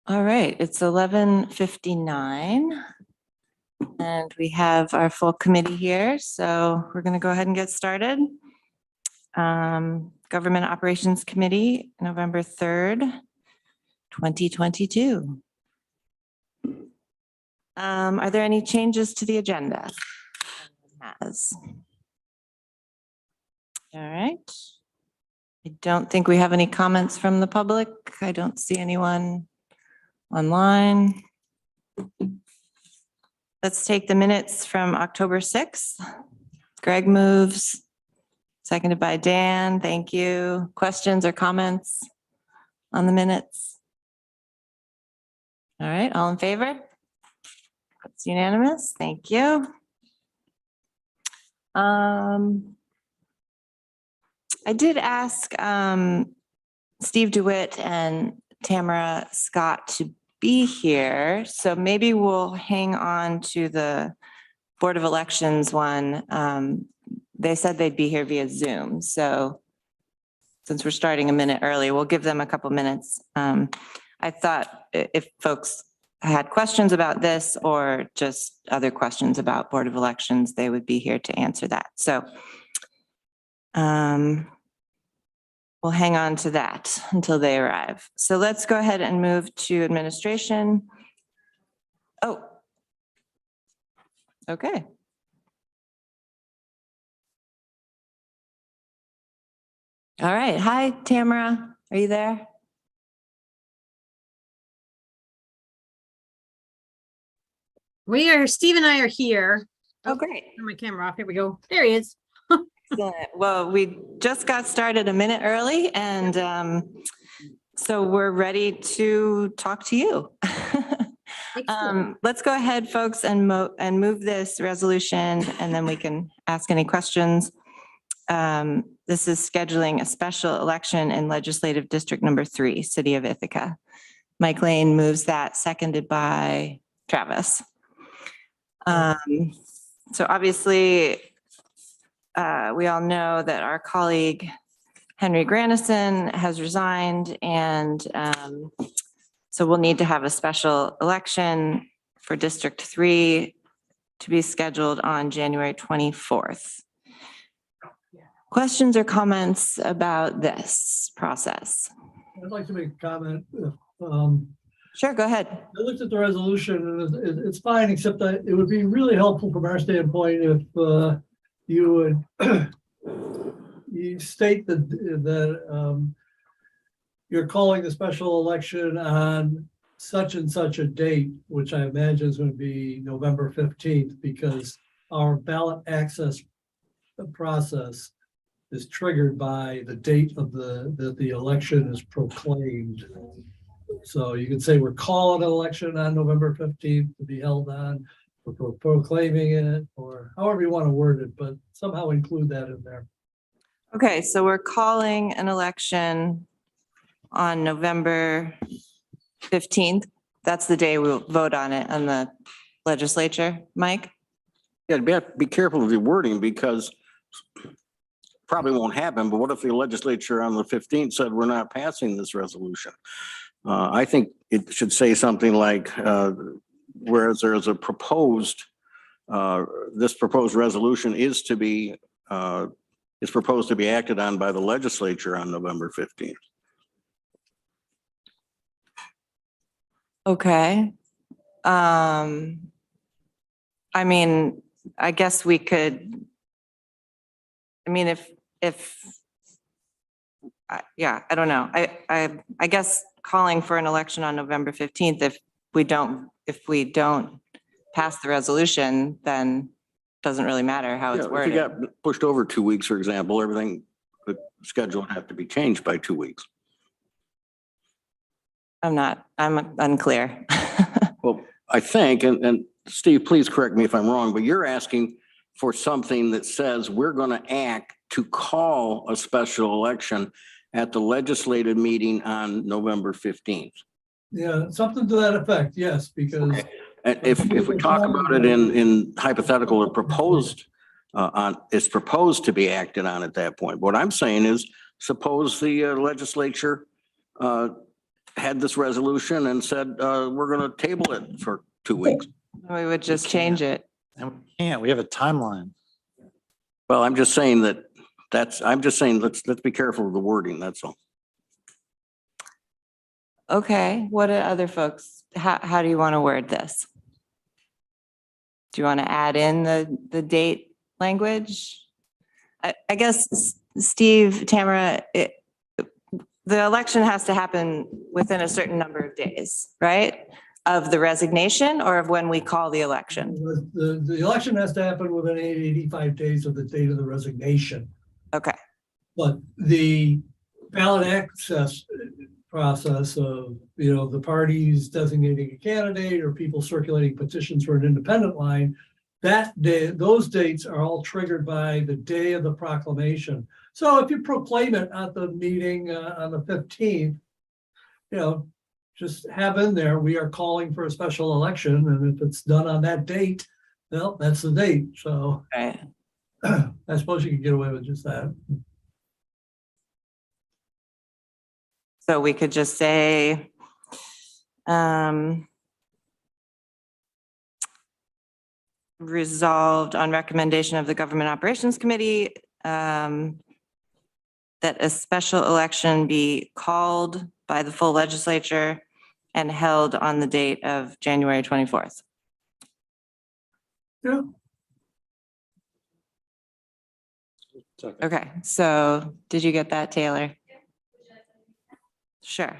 All right, it's 11:59 and we have our full committee here, so we're going to go ahead and get started. Government Operations Committee, November 3rd, 2022. Are there any changes to the agenda? All right. I don't think we have any comments from the public. I don't see anyone online. Let's take the minutes from October 6th. Greg moves, seconded by Dan. Thank you. Questions or comments on the minutes? All right, all in favor? It's unanimous. Thank you. I did ask Steve DeWitt and Tamara Scott to be here, so maybe we'll hang on to the Board of Elections one. They said they'd be here via Zoom, so since we're starting a minute early, we'll give them a couple minutes. I thought if folks had questions about this or just other questions about Board of Elections, they would be here to answer that. So we'll hang on to that until they arrive. So let's go ahead and move to administration. Oh, okay. All right. Hi, Tamara. Are you there? We are, Steve and I are here. Oh, great. Turn my camera off. Here we go. There he is. Excellent. Well, we just got started a minute early and so we're ready to talk to you. Let's go ahead, folks, and move this resolution and then we can ask any questions. This is scheduling a special election in Legislative District Number 3, City of Ithaca. Mike Lane moves that, seconded by Travis. So obviously, we all know that our colleague Henry Grandison has resigned, and so we'll need to have a special election for District 3 to be scheduled on January 24th. Questions or comments about this process? I'd like to make a comment. Sure, go ahead. I looked at the resolution and it's fine, except that it would be really helpful from our standpoint if you would you state that you're calling the special election on such and such a date, which I imagine is going to be November 15th, because our ballot access process is triggered by the date of the election is proclaimed. So you can say we're calling an election on November 15th to be held on, or proclaiming it, or however you want to word it, but somehow include that in there. Okay, so we're calling an election on November 15th. That's the day we'll vote on it on the legislature. Mike? Yeah, be careful of your wording, because probably won't happen, but what if the legislature on the 15th said we're not passing this resolution? I think it should say something like, whereas there is a proposed, this proposed resolution is proposed to be acted on by the legislature on November 15th. Okay. I mean, I guess we could, I mean, yeah, I don't know. I guess calling for an election on November 15th, if we don't pass the resolution, then it doesn't really matter how it's worded. If you got pushed over 2 weeks, for example, everything, the schedule would have to be changed by 2 weeks. I'm unclear. Well, I think, and Steve, please correct me if I'm wrong, but you're asking for something that says we're going to act to call a special election at the legislative meeting on November 15th. Yeah, something to that effect, yes, because. Okay. And if we talk about it in hypothetical or proposed, it's proposed to be acted on at that point. What I'm saying is, suppose the legislature had this resolution and said, we're going to table it for 2 weeks. We would just change it. And we can't, we have a timeline. Well, I'm just saying I'm just saying, let's be careful of the wording. That's all. Okay, what do other folks, how do you want to word this? Do you want to add in the date language? I guess, Steve, Tamara, the election has to happen within a certain number of days, right? Of the resignation or of when we call the election? The election has to happen within 85 days of the date of the resignation. Okay, But the ballot access process of, the parties designating a candidate or people circulating petitions for an independent line, that day, those dates are all triggered by the day of the proclamation. So if you proclaim it at the meeting on the 15th, just have in there, we are calling for a special election, and if it's done on that date, well, that's the date. So right. I suppose you could get away with just that. So we could just say, resolved on recommendation of the Government Operations Committee, that a special election be called by the full legislature and held on the date of January 24th. Yeah. Okay, so did you get that, Taylor? Sure.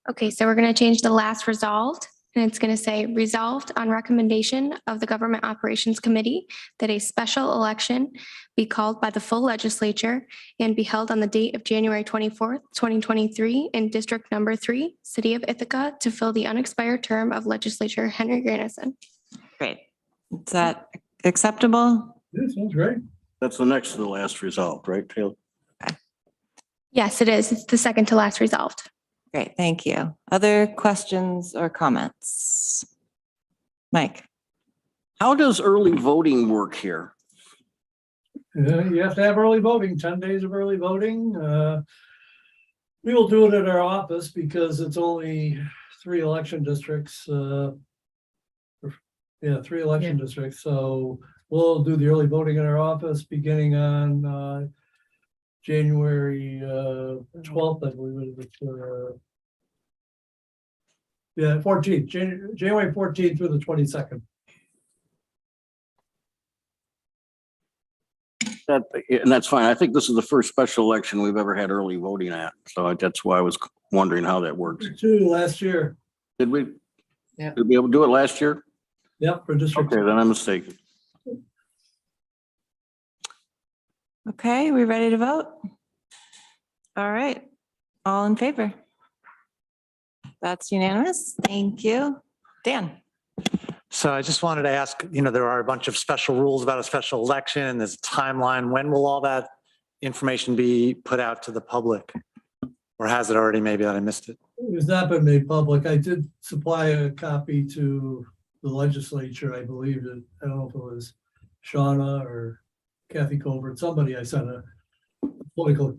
Okay, so we're going to change the last resolved, and it's going to say resolved on recommendation of the Government Operations Committee that a special election be called by the full legislature and be held on the date of January 24th, 2023 in District Number 3, City of Ithaca, to fill the unexpired term of Legislature Henry Grandison. Great. Is that acceptable? Yeah, sounds great. That's the next to the last result, right, Taylor? Yes, it is. It's the second to last resolved. Great, thank you. Other questions or comments? Mike? How does early voting work here? You have to have early voting, 10 days of early voting. We will do it at our office because it's only 3 election districts. 3 election districts. So we'll do the early voting in our office beginning on January 12th, I believe it is. 14th, January 14th through the 22nd. And that's fine. I think this is the first special election we've ever had early voting at. So that's why I was wondering how that works. 2 last year. Did we? Yeah. Did we able to do it last year? Yep, for district. Okay, then I'm mistaken. Okay, we ready to vote? All right, all in favor? That's unanimous. Thank you. Dan? So I just wanted to ask, there are a bunch of special rules about a special election. There's a timeline. When will all that information be put out to the public? Or has it already? Maybe that I missed it. It has not been made public. I did supply a copy to the legislature. I believe that, I don't know if it was Shauna or Kathy Colbert, somebody. I sent a political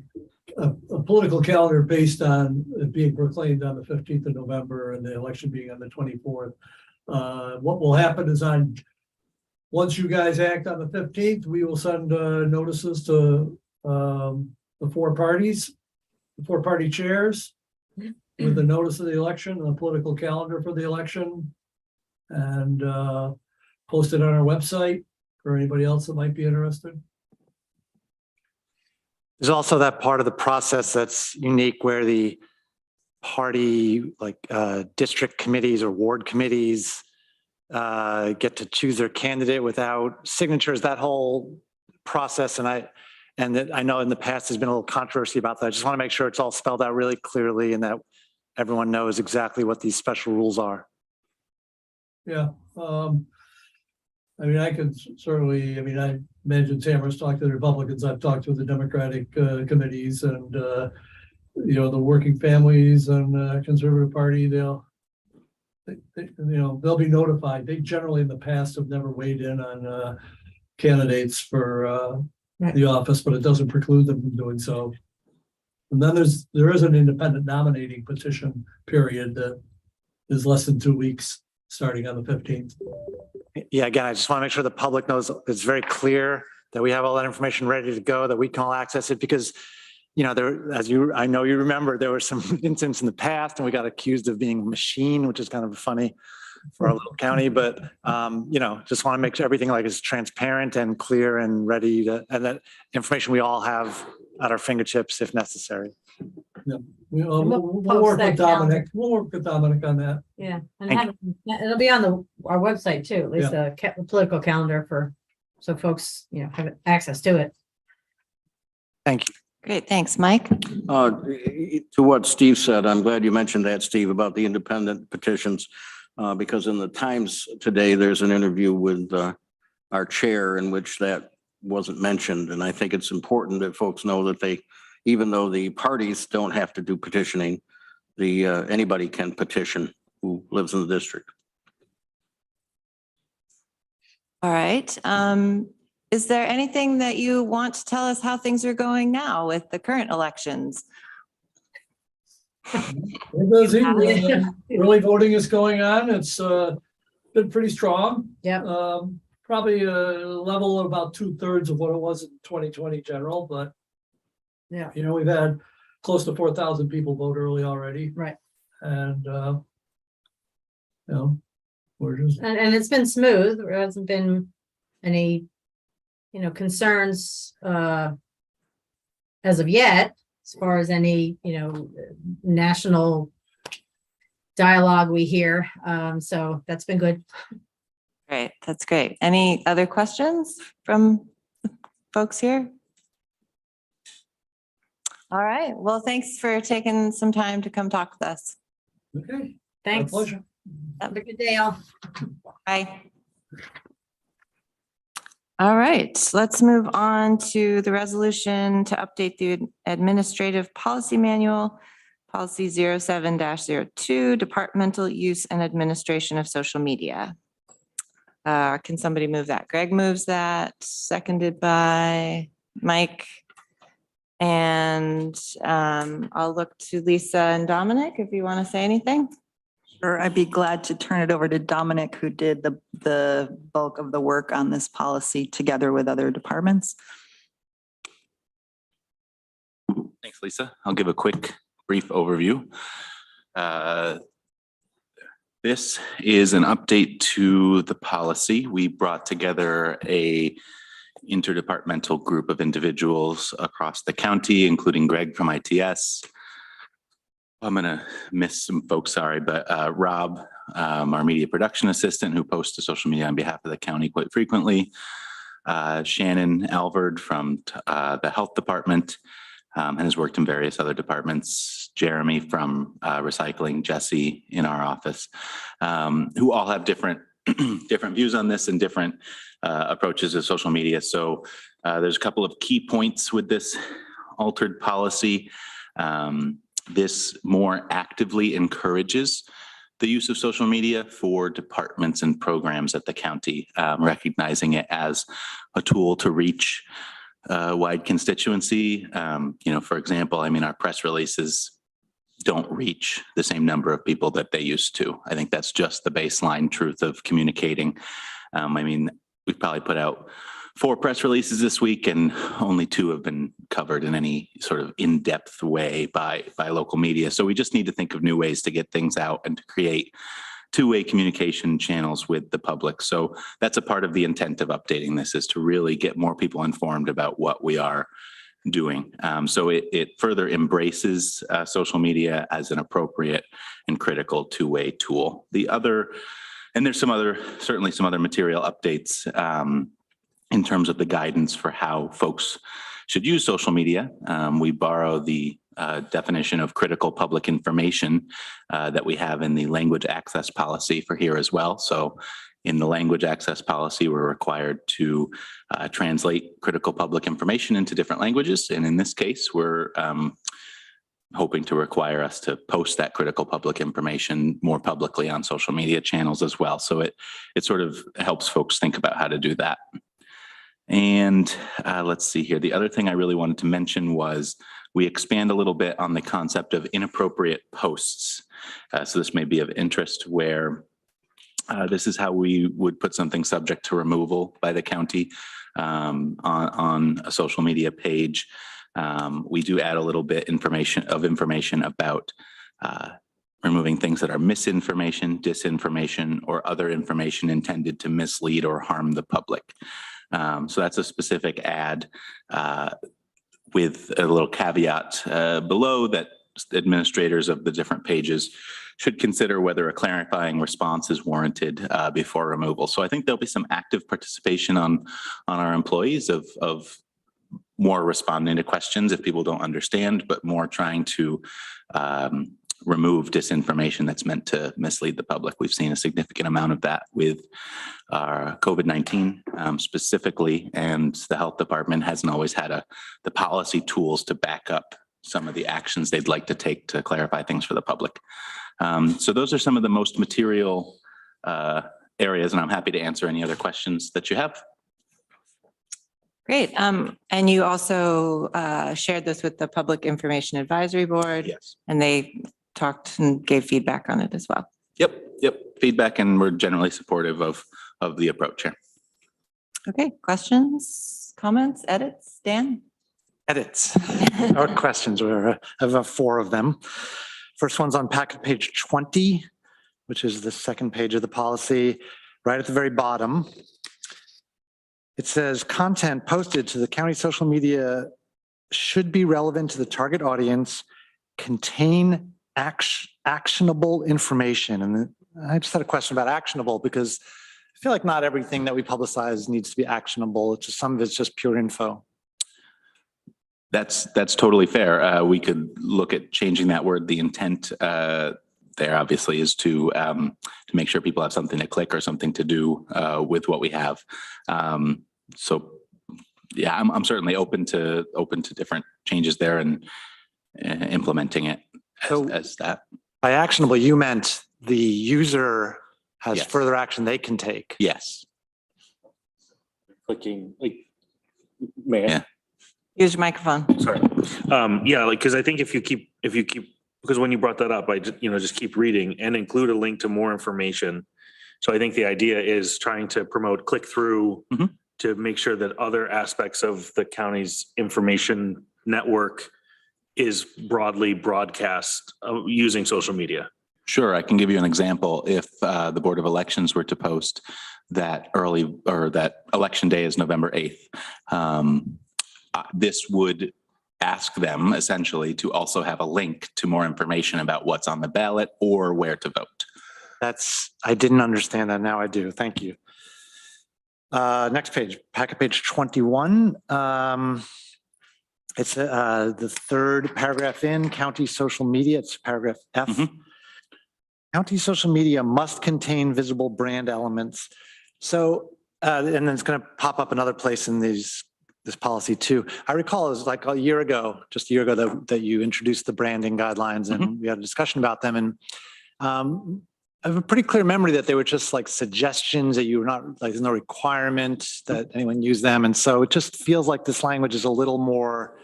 calendar based on it being proclaimed on the 15th of November and the election being on the 24th. What will happen is once you guys act on the 15th, we will send notices to the 4 parties, the 4 party chairs with the notice of the election and the political calendar for the election, and post it on our website for anybody else that might be interested. There's also that part of the process that's unique where the party, like district committees or ward committees, get to choose their candidate without signatures, that whole process. And I know in the past there's been a little controversy about that. I just want to make sure it's all spelled out really clearly and that everyone knows exactly what these special rules are. Yeah. I could certainly, I imagine Tamara's talked to the Republicans. I've talked with the Democratic committees and, the working families and Conservative Party. They'll be notified. They generally in the past have never weighed in on candidates for the office, but it doesn't preclude them from doing so. And then there is an independent nominating petition period that is less than 2 weeks, starting on the 15th. Yeah, again, I just want to make sure the public knows it's very clear that we have all that information ready to go, that we can all access it because, I know you remember, there were some incidents in the past and we got accused of being a machine, which is kind of funny for our little county, but, just want to make sure everything is transparent and clear and ready and that information we all have at our fingertips if necessary. We'll We'll work post with that calendar. Dominic. We'll work with Dominic on that. Yeah, and Thank it'll be on our website too, at least a political calendar so folks, have access to it. Thank you. Great, thanks. Mike? To what Steve said, I'm glad you mentioned that, Steve, about the independent petitions. Because in the Times today, there's an interview with our chair in which that wasn't mentioned. And I think it's important that folks know that even though the parties don't have to do petitioning, anybody can petition who lives in the district. All right. Is there anything that you want to tell us how things are going now with the current elections? Early voting is going on. It's been pretty strong. Yeah. Probably a level of about 2/3 of what it was in 2020 general, but Yeah. we've had close to 4,000 people vote early already. Right. And we're just, And it's been smooth. There hasn't been any, concerns as of yet, as far as any, national dialogue we hear. So that's been good. Great, that's great. Any other questions from folks here? All right, well, thanks for taking some time to come talk with us. okay. My Thanks. pleasure. Have a good day, all. Bye. All right, let's move on to the resolution to update the administrative policy manual, policy 07-02, departmental use and administration of social media. Can somebody move that? Greg moves that, seconded by Mike. And I'll look to Lisa and Dominic if you want to say anything. Sure, I'd be glad to turn it over to Dominic, who did the bulk of the work on this policy together with other departments. Thanks, Lisa. I'll give a quick, brief overview. This is an update to the policy. We brought together a interdepartmental group of individuals across the county, including Greg from ITS. I'm going to miss some folks, sorry, but Rob, our media production assistant who posts to social media on behalf of the county quite frequently. Shannon Alvord from the health department and has worked in various other departments. Jeremy from recycling, Jesse in our office, who all have different views on this and different approaches to social media. So there's a couple of key points with this altered policy. This more actively encourages the use of social media for departments and programs at the county, recognizing it as a tool to reach a wide constituency. For example, our press releases don't reach the same number of people that they used to. I think that's just the baseline truth of communicating. We've probably put out 4 press releases this week and only 2 have been covered in any sort of in-depth way by local media. So we just need to think of new ways to get things out and to create two-way communication channels with the public. So that's a part of the intent of updating this, is to really get more people informed about what we are doing. So it further embraces social media as an appropriate and critical two-way tool. And there's certainly some other material updates in terms of the guidance for how folks should use social media. We borrow the definition of critical public information that we have in the language access policy for here as well. So in the language access policy, we're required to translate critical public information into different languages. And in this case, we're hoping to require us to post that critical public information more publicly on social media channels as well. So it sort of helps folks think about how to do that. And let's see here. The other thing I really wanted to mention was We expand a little bit on the concept of inappropriate posts. So this may be of interest where this is how we would put something subject to removal by the county on a social media page. We do add a little bit information about removing things that are misinformation, disinformation, or other information intended to mislead or harm the public. So that's a specific ad with a little caveat below that administrators of the different pages should consider whether a clarifying response is warranted before removal. So I think there'll be some active participation on our employees of more responding to questions if people don't understand, but more trying to remove disinformation that's meant to mislead the public. We've seen a significant amount of that with COVID-19 specifically, and the health department hasn't always had the policy tools to back up some of the actions they'd like to take to clarify things for the public. So those are some of the most material areas, and I'm happy to answer any other questions that you have. Great. And you also shared this with the Public Information Advisory Board. Yes. And they talked and gave feedback on it as well. Yep. Feedback, and we're generally supportive of the approach here. Okay, questions, comments, edits, Dan? Edits or questions, I have 4 of them. First one's on packet page 20, which is the second page of the policy, right at the very bottom. It says content posted to the county social media should be relevant to the target audience, contain actionable information. And I just had a question about actionable because I feel like not everything that we publicize needs to be actionable. It's just, some of it's just pure info. That's totally fair. We could look at changing that word. The intent there obviously is to make sure people have something to click or something to do with what we have. So yeah, I'm certainly open to different changes there and implementing it as that. By actionable, you meant the user has Yes. further action they can take. Yes. Clicking, like, may I? Yeah. Use your microphone. Sorry. Yeah, like, because I think if you keep, because when you brought that up, I just keep reading and include a link to more information. So I think the idea is trying to promote click through to make sure that other aspects of the county's information network is broadly broadcast using social media. Sure, I can give you an example. If the Board of Elections were to post that that election day is November 8th, this would ask them essentially to also have a link to more information about what's on the ballot or where to vote. I didn't understand that. Now I do. Thank you. Next page, packet page 21. It's the third paragraph in county social media. It's paragraph F. County social media must contain visible brand elements. So, and then it's going to pop up another place in this policy too. I recall it was like just a year ago that you introduced the branding guidelines and we had a discussion about them. And I have a pretty clear memory that they were just like suggestions, that you were not, like, there's no requirement that anyone use them. And so it just feels like this language is a little more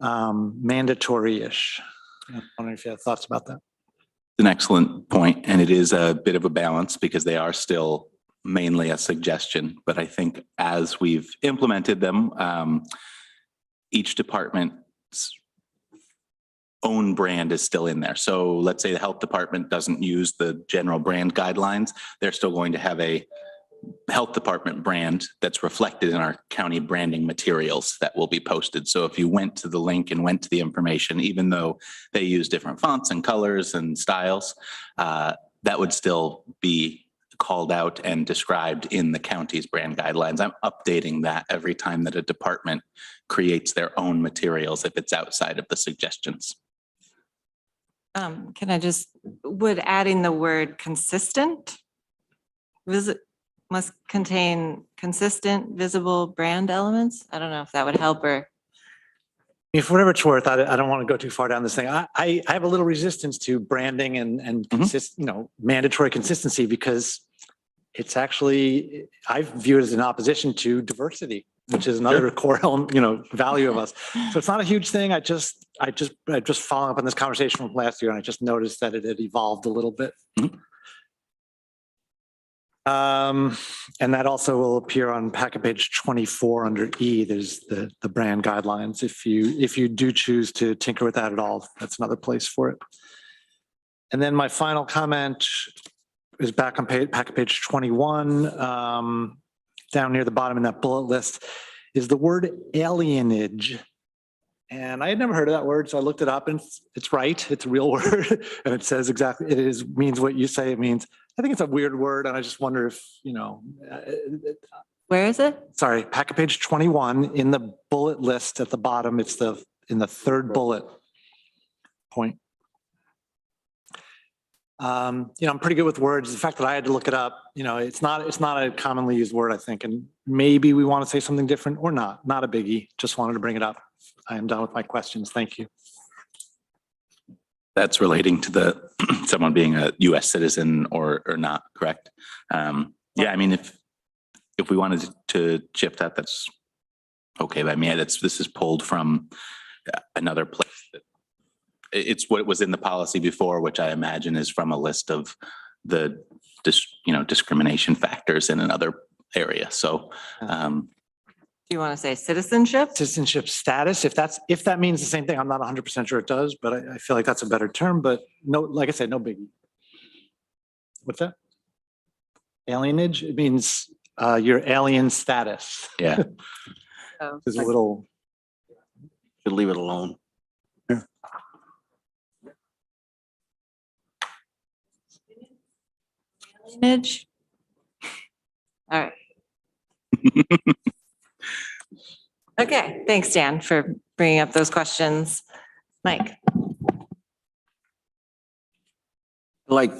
mandatory-ish. I'm wondering if you have thoughts about that. An excellent point, and it is a bit of a balance because they are still mainly a suggestion. But I think as we've implemented them, each department's own brand is still in there. So let's say the health department doesn't use the general brand guidelines. They're still going to have a health department brand that's reflected in our county branding materials that will be posted. So if you went to the link and went to the information, even though they use different fonts and colors and styles, that would still be called out and described in the county's brand guidelines. I'm updating that every time that a department creates their own materials if it's outside of the suggestions. Would adding the word consistent must contain consistent, visible brand elements? I don't know if that would help or. If whatever it's worth, I don't want to go too far down this thing. I have a little resistance to branding and mandatory consistency because it's actually, I view it as an opposition to diversity. which is another core element, value of us. So it's not a huge thing. I just following up on this conversation from last year, and I just noticed that it had evolved a little bit. And that also will appear on packet page 24 under E. There's the brand guidelines. If you do choose to tinker with that at all, that's another place for it. And then my final comment is back on packet page 21, down near the bottom in that bullet list, is the word alienage. And I had never heard of that word, so I looked it up, and it's right. It's a real word, and it says exactly means what you say it means. I think it's a weird word, and I just wonder if Where is it? Sorry, packet page 21 in the bullet list at the bottom. It's in the third bullet point. I'm pretty good with words. The fact that I had to look it up, it's not a commonly used word, I think, and maybe we want to say something different or not. Not a biggie. Just wanted to bring it up. I am done with my questions. Thank you. That's relating to someone being a U.S. citizen or not, correct? Yeah, I mean, if we wanted to shift that, that's okay by me. This is pulled from another place. It's what was in the policy before, which I imagine is from a list of the discrimination factors in another area. So, Do you want to say citizenship? Citizenship status, if that means the same thing, I'm not 100% sure it does, but I feel like that's a better term. But no, like I said, no biggie. What's that? Alienage? It means your alien status. yeah. There's a little. Should leave it alone. Image. All right. Okay, thanks, Dan, for bringing up those questions. Mike? Like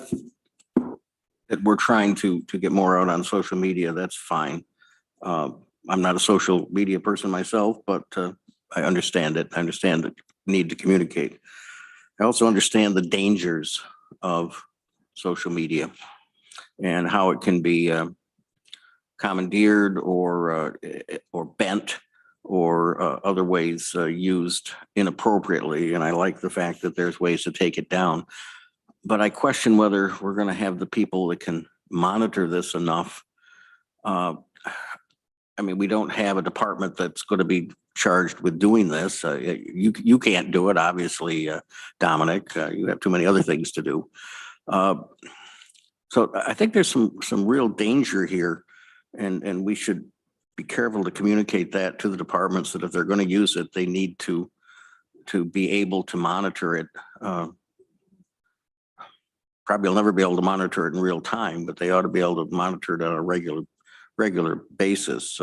that we're trying to get more out on social media, that's fine. I'm not a social media person myself, but I understand it. I understand the need to communicate. I also understand the dangers of social media and how it can be commandeered or bent or other ways used inappropriately. And I like the fact that there's ways to take it down. But I question whether we're going to have the people that can monitor this enough. I mean, we don't have a department that's going to be charged with doing this. You can't do it, obviously, Dominic. You have too many other things to do. So I think there's some real danger here, and we should be careful to communicate that to the departments that if they're going to use it, they need to be able to monitor it. Probably will never be able to monitor it in real time, but they ought to be able to monitor it on a regular basis.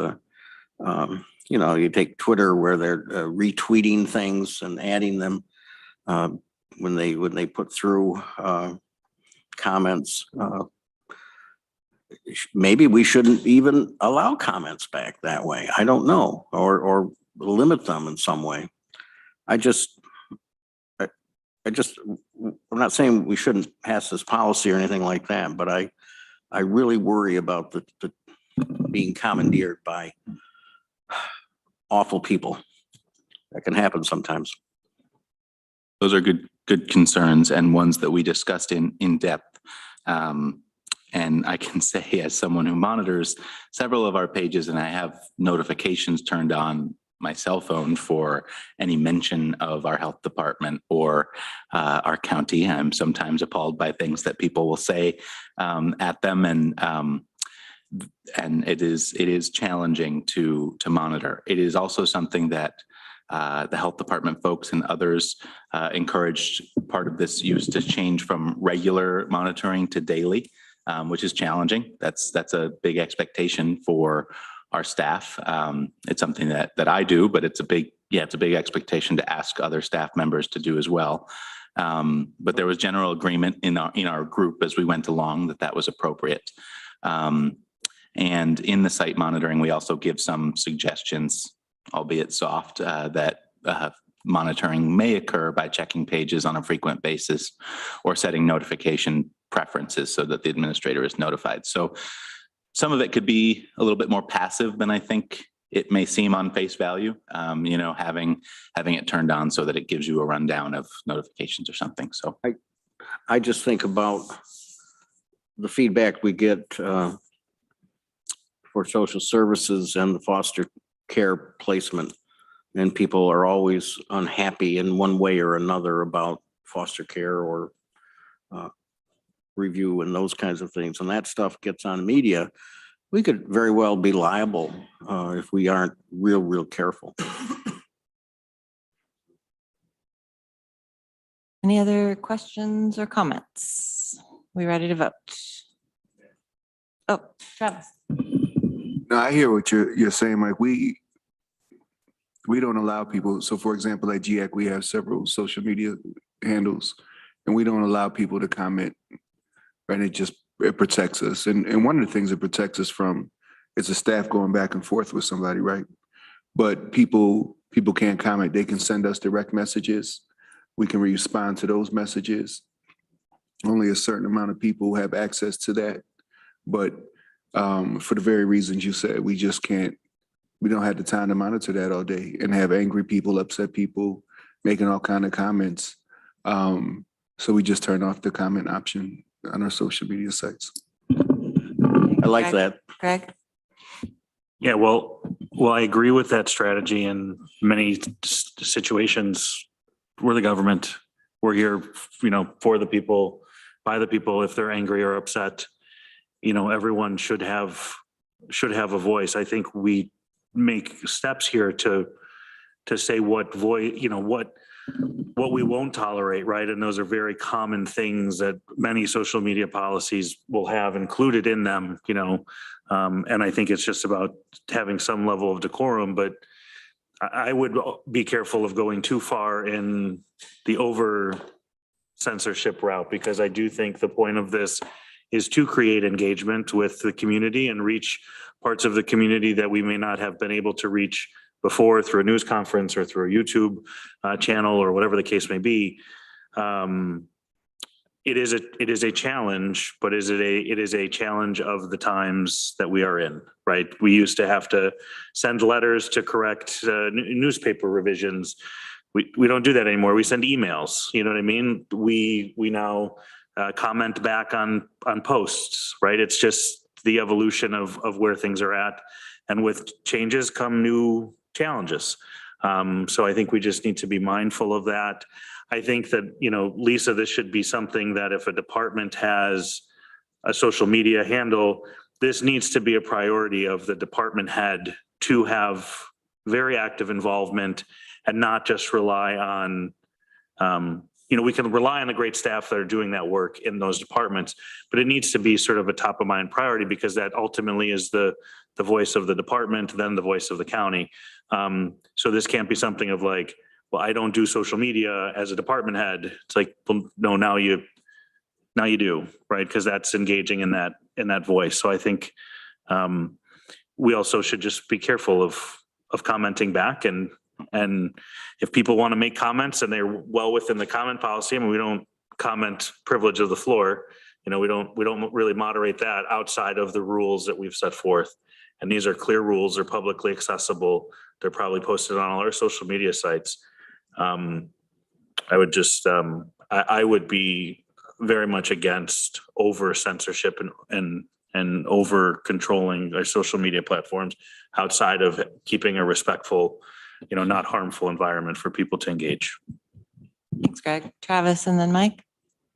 You take Twitter where they're retweeting things and adding them when they put through comments. Maybe we shouldn't even allow comments back that way. I don't know, or limit them in some way. I'm not saying we shouldn't pass this policy or anything like that, but I really worry about the being commandeered by awful people. That can happen sometimes. Those are good concerns and ones that we discussed in depth. And I can say, as someone who monitors several of our pages, and I have notifications turned on my cell phone for any mention of our health department or our county, I'm sometimes appalled by things that people will say at them, and it is challenging to monitor. It is also something that the health department folks and others encouraged part of this use to change from regular monitoring to daily, which is challenging. That's a big expectation for our staff. It's something that I do, but it's a big expectation to ask other staff members to do as well. But there was general agreement in our group as we went along that was appropriate. And in the site monitoring, we also give some suggestions, albeit soft, that monitoring may occur by checking pages on a frequent basis or setting notification preferences so that the administrator is notified. So some of it could be a little bit more passive than I think it may seem on face value, having it turned on so that it gives you a rundown of notifications or something. So I just think about the feedback we get for social services and the foster care placement. And people are always unhappy in one way or another about foster care or review and those kinds of things. And that stuff gets on media. We could very well be liable if we aren't real careful. Any other questions or comments? We ready to vote? Oh, Travis. No, I hear what you're saying, Mike. We don't allow people. So for example, at GIAC, we have several social media handles and we don't allow people to comment, right? It protects us. And one of the things it protects us from is the staff going back and forth with somebody, right? But people can't comment. They can send us direct messages. We can respond to those messages. Only a certain amount of people have access to that. But for the very reasons you said, we just can't, we don't have the time to monitor that all day and have angry people, upset people, making all kind of comments. So we just turn off the comment option on our social media sites. I like that. Greg? Yeah, well, I agree with that strategy in many situations. We're the government. We're here, for the people, by the people. If they're angry or upset, everyone should have a voice. I think we make steps here to say what voice, what we won't tolerate, right? And those are very common things that many social media policies will have included in them, and I think it's just about having some level of decorum, but I would be careful of going too far in the over censorship route, because I do think the point of this is to create engagement with the community and reach parts of the community that we may not have been able to reach before through a news conference or through a YouTube channel or whatever the case may be. It is a challenge, but it is a challenge of the times that we are in, right? We used to have to send letters to correct newspaper revisions. We don't do that anymore. We send emails. You know what I mean? We now comment back on posts, right? It's just the evolution of where things are at, and with changes come new challenges. So I think we just need to be mindful of that. I think that, Lisa, this should be something that if a department has a social media handle, this needs to be a priority of the department head to have very active involvement and not just rely on, we can rely on the great staff that are doing that work in those departments, but it needs to be sort of a top of mind priority, because that ultimately is the voice of the department, then the voice of the county. So this can't be something of like, well, I don't do social media as a department head. It's like, well, no, now you do, right? Because that's engaging in that voice. So I think we also should just be careful of commenting back, and if people want to make comments and they're well within the comment policy, we don't comment privilege of the floor. We don't really moderate that outside of the rules that we've set forth. And these are clear rules. They're publicly accessible. They're probably posted on all our social media sites. I would just, I would be very much against over censorship and over controlling our social media platforms outside of keeping a respectful, not harmful environment for people to engage. Thanks, Greg. Travis, and then Mike.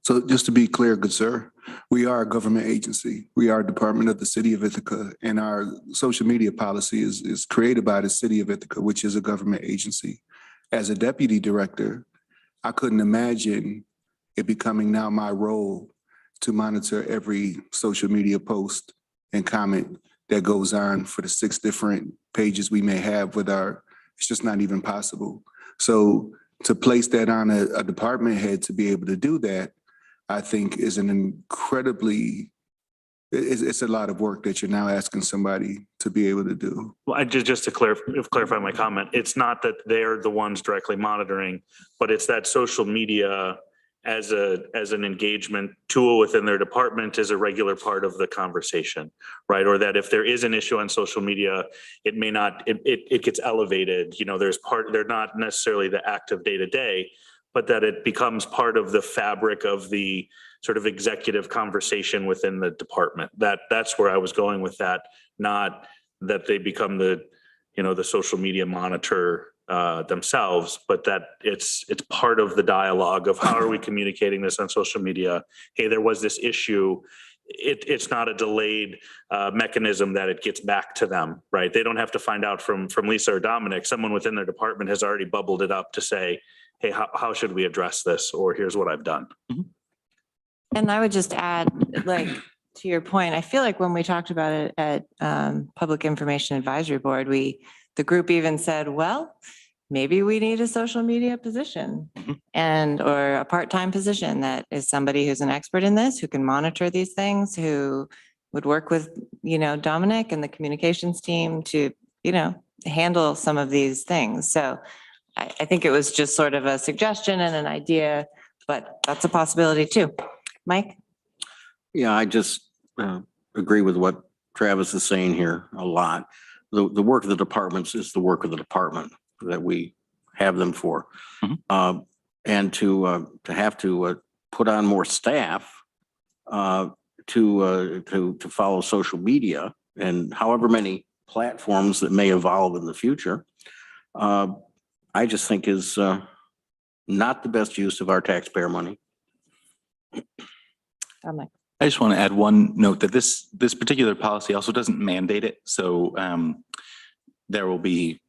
So just to be clear, good sir, we are a government agency. We are a department of the city of Ithaca, and our social media policy is created by the city of Ithaca, which is a government agency. As a deputy director, I couldn't imagine it becoming now my role to monitor every social media post and comment that goes on for the 6 different pages we may have with it's just not even possible. So to place that on a department head to be able to do that, I think is an incredibly, it's a lot of work that you're now asking somebody to be able to do. Well, just to clarify my comment, it's not that they're the ones directly monitoring, but it's that social media as an engagement tool within their department is a regular part of the conversation, right? Or that if there is an issue on social media, it may not, it gets elevated, you know, they're not necessarily the active day to day, but that it becomes part of the fabric of the sort of executive conversation within the department. That's where I was going with that, not that they become the, you know, the social media monitor themselves, but that it's part of the dialogue of how are we communicating this on social media? Hey, there was this issue. It's not a delayed mechanism that it gets back to them, right? They don't have to find out from Lisa or Dominic. Someone within their department has already bubbled it up to say, hey, how should we address this? Or here's what I've done. And I would just add, like, to your point, I feel like when we talked about it at Public Information Advisory Board, the group even said, well, maybe we need a social media position or a part-time position that is somebody who's an expert in this, who can monitor these things, who would work with, you know, Dominic and the communications team to, you know, handle some of these things. So I think it was just sort of a suggestion and an idea, but that's a possibility too. Mike? Yeah, I just agree with what Travis is saying here a lot. The work of the departments is the work of the department that we have them for. And to have to put on more staff to follow social media and however many platforms that may evolve in the future, I just think is not the best use of our taxpayer money. Dominic. I just want to add one note that this particular policy also doesn't mandate it. So there will be,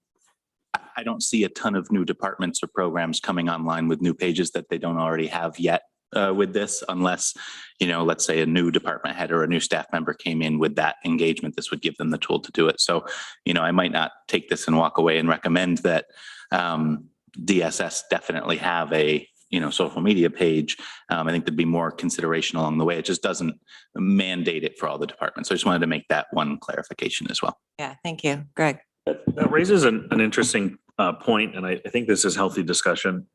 I don't see a ton of new departments or programs coming online with new pages that they don't already have yet with this, unless, you know, let's say a new department head or a new staff member came in with that engagement. This would give them the tool to do it. So, you know, I might not take this and walk away and recommend that DSS definitely have a, you know, social media page. I think there'd be more consideration along the way. It just doesn't mandate it for all the departments. So I just wanted to make that one clarification as well. Yeah, thank you. Greg. That raises an interesting point, and I think this is healthy discussion.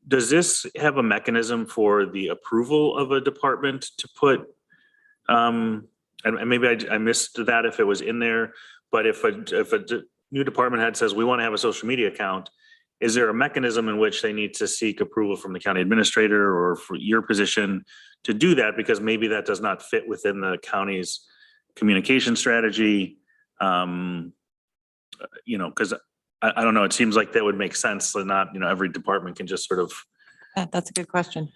Does this have a mechanism for the approval of a department to put, and maybe I missed that if it was in there, but if a new department head says we want to have a social media account, is there a mechanism in which they need to seek approval from the county administrator or for your position to do that? Because maybe that does not fit within the county's communication strategy. You know, because I don't know, it seems like that would make sense that not, you know, every department can just sort of. Yeah, that's a good question.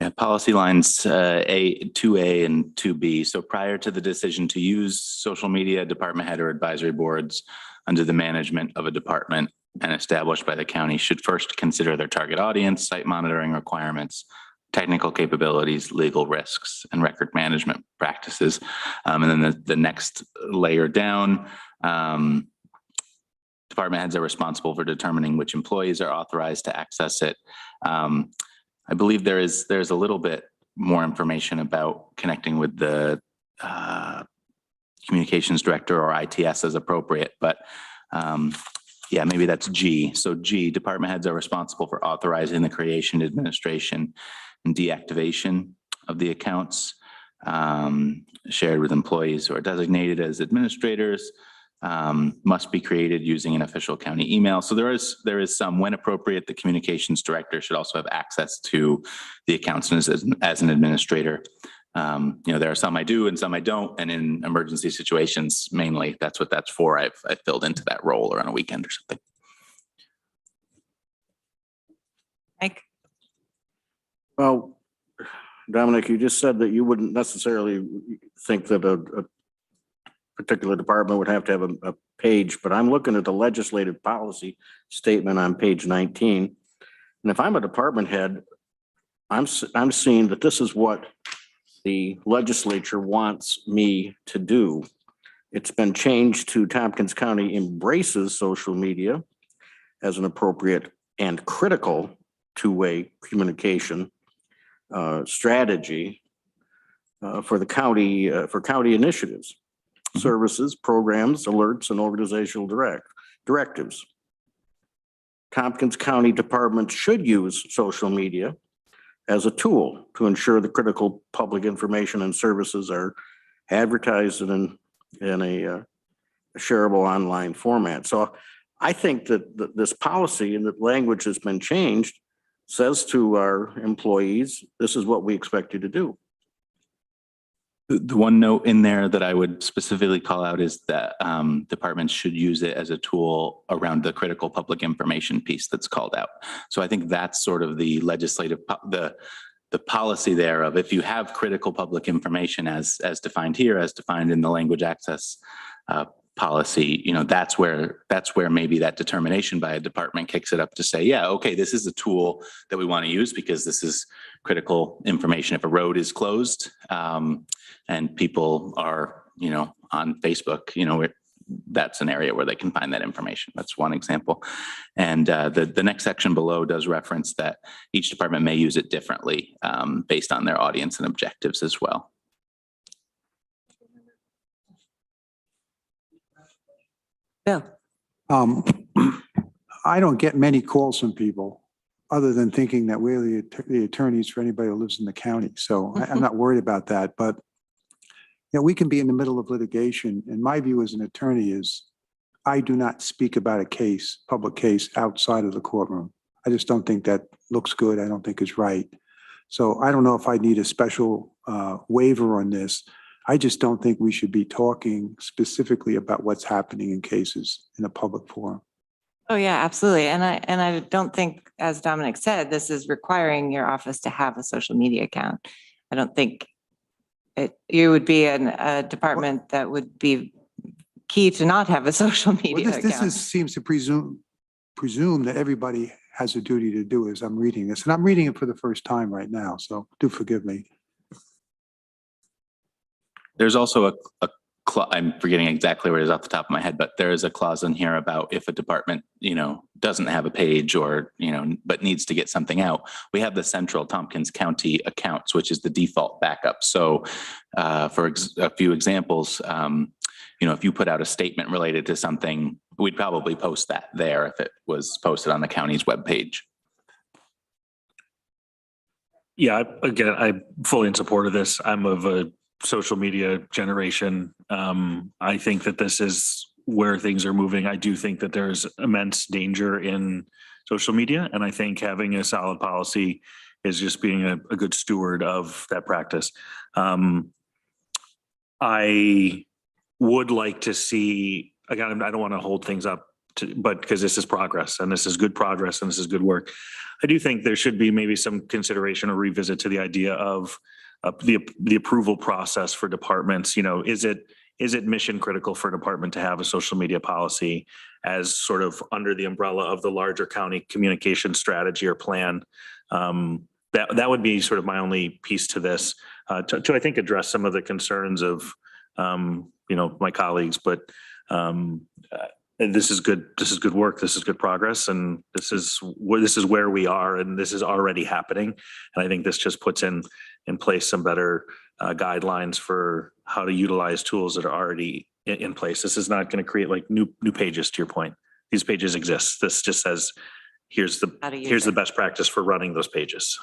Yeah, policy lines 2A and 2B. So prior to the decision to use social media, department head or advisory boards under the management of a department and established by the county should first consider their target audience, site monitoring requirements, technical capabilities, legal risks, and record management practices. And then the next layer down, department heads are responsible for determining which employees are authorized to access it. I believe there's a little bit more information about connecting with the communications director or ITS as appropriate, but yeah, maybe that's G. So G, department heads are responsible for authorizing the creation, administration, and deactivation of the accounts shared with employees who are designated as administrators, must be created using an official county email. So there is some, when appropriate, the communications director should also have access to the accounts as an administrator. You know, there are some I do and some I don't. And in emergency situations, mainly that's what that's for. I've filled into that role or on a weekend or something. Mike? Well, Dominic, you just said that you wouldn't necessarily think that a particular department would have to have a page, but I'm looking at the legislative policy statement on page 19. And if I'm a department head, I'm seeing that this is what the legislature wants me to do. It's been changed to Tompkins County embraces social media as an appropriate and critical two-way communication strategy for the county, for county initiatives, services, programs, alerts, and organizational directives. Tompkins County departments should use social media as a tool to ensure the critical public information and services are advertised in a shareable online format. So I think that this policy and the language has been changed, says to our employees, this is what we expect you to do. The one note in there that I would specifically call out is that departments should use it as a tool around the critical public information piece that's called out. So I think that's sort of the legislative, the policy there of if you have critical public information as defined here, as defined in the language access policy, you know, that's where maybe that determination by a department kicks it up to say, yeah, okay, this is a tool that we want to use because this is critical information. If a road is closed and people are, you know, on Facebook, you know, that's an area where they can find that information. That's one example. And the next section below does reference that each department may use it differently based on their audience and objectives as well. Bill. I don't get many calls from people other than thinking that we're the attorneys for anybody who lives in the county. So I'm not worried about that, but you know, we can be in the middle of litigation. And my view as an attorney is I do not speak about a case, public case outside of the courtroom. I just don't think that looks good. I don't think it's right. So I don't know if I need a special waiver on this. I just don't think we should be talking specifically about what's happening in cases in a public forum. Oh, yeah, absolutely. And I don't think, as Dominic said, this is requiring your office to have a social media account. I don't think you would be a department that would be key to not have a social media Well, this account. seems to presume that everybody has a duty to do as I'm reading this. And I'm reading it for the first time right now, so do forgive me. There's also I'm forgetting exactly where it is off the top of my head, but there is a clause in here about if a department, you know, doesn't have a page or, you know, but needs to get something out. We have the central Tompkins County accounts, which is the default backup. So for a few examples, you know, if you put out a statement related to something, we'd probably post that there if it was posted on the county's webpage. Yeah, again, I'm fully in support of this. I'm of a social media generation. I think that this is where things are moving. I do think that there's immense danger in social media, and I think having a solid policy is just being a good steward of that practice. I would like to see, again, I don't want to hold things up but because this is progress and this is good progress and this is good work. I do think there should be maybe some consideration or revisit to the idea of the approval process for departments. You know, is it mission critical for a department to have a social media policy as sort of under the umbrella of the larger county communication strategy or plan? That would be sort of my only piece to this, to I think address some of the concerns of you know, my colleagues. But this is good. This is good work. This is good progress, and this is where we are, and this is already happening. And I think this just puts in place some better guidelines for how to utilize tools that are already in place. This is not going to create like new pages. To your point, these pages exist. This just says here's the best practice for running those pages.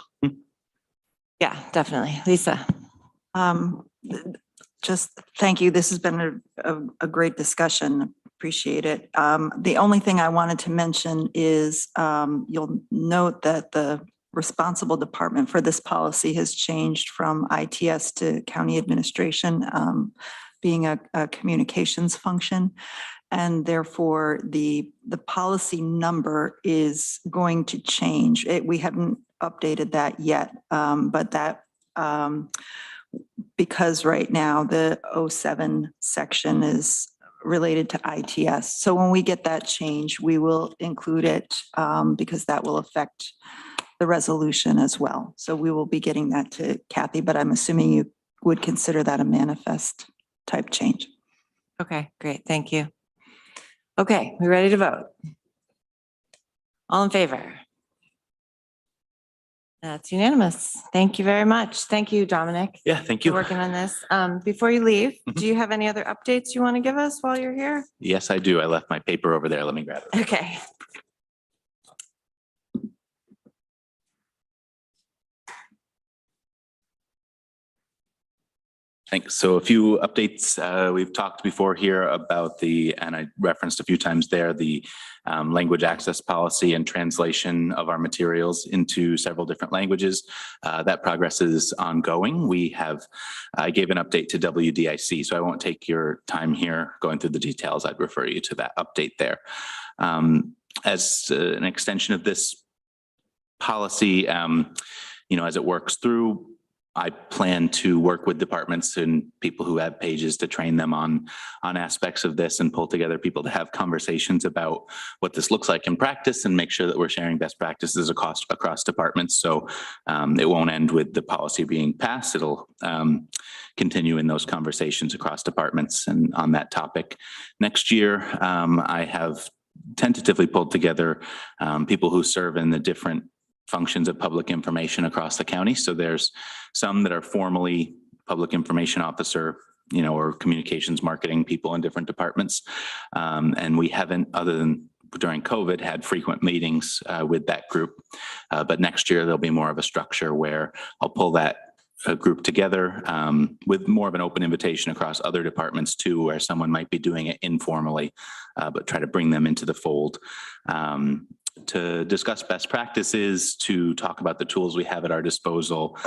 Yeah, definitely. Lisa. Just thank you. This has been a great discussion. Appreciate it. The only thing I wanted to mention is you'll note that the responsible department for this policy has changed from ITS to County Administration, being a communications function. And therefore the policy number is going to change. We haven't updated that yet, but that because right now the 07 section is related to ITS. So when we get that change, we will include it because that will affect the resolution as well. So we will be getting that to Kathy, but I'm assuming you would consider that a manifest type change. Okay, great. Thank you. Okay, we ready to vote? All in favor? That's unanimous. Thank you very much. Thank you, Dominic. Yeah, thank For you. working on this. Before you leave, do you have any other updates you want to give us while you're here? Yes, I do. I left my paper over there. Let me grab it. Okay. Thanks. So a few updates. We've talked before here about and I referenced a few times there, the language access policy and translation of our materials into several different languages. That progress is ongoing. I gave an update to WDIC, so I won't take your time here going through the details. I'd refer you to that update there. As an extension of this policy, as it works through, I plan to work with departments and people who have pages to train them on aspects of this and pull together people to have conversations about what this looks like in practice and make sure that we're sharing best practices across departments. So it won't end with the policy being passed. It'll continue in those conversations across departments and on that topic. Next year, I have tentatively pulled together people who serve in the different functions of public information across the county. So there's some that are formally public information officer, or communications marketing people in different departments. And we haven't, other than during COVID, had frequent meetings with that group. But next year there'll be more of a structure where I'll pull that group together with more of an open invitation across other departments too, where someone might be doing it informally, but try to bring them into the fold. To discuss best practices, to talk about the tools we have at our disposal,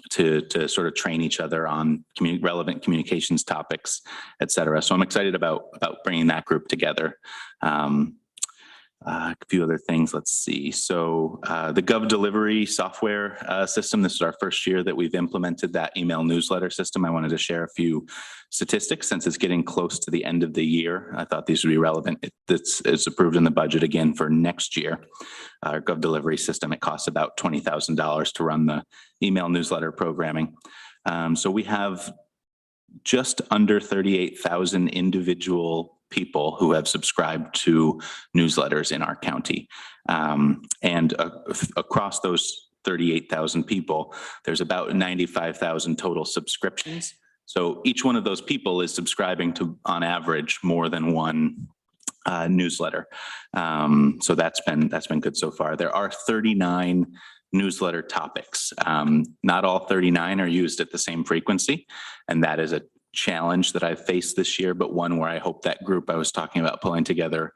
to sort of train each other on relevant communications topics, et cetera. So I'm excited about bringing that group together. A few other things, let's see. So the Gov Delivery software system, this is our first year that we've implemented that email newsletter system. I wanted to share a few statistics since it's getting close to the end of the year. I thought these would be relevant. It's approved in the budget again for next year. Our Gov Delivery system, it costs about $20,000 to run the email newsletter programming. So we have just under 38,000 individual people who have subscribed to newsletters in our county. And across those 38,000 people, there's about 95,000 total subscriptions. So each one of those people is subscribing to, on average, more than one newsletter. So that's been good so far. There are 39 newsletter topics. Not all 39 are used at the same frequency, and that is a challenge that I've faced this year, but one where I hope that group I was talking about pulling together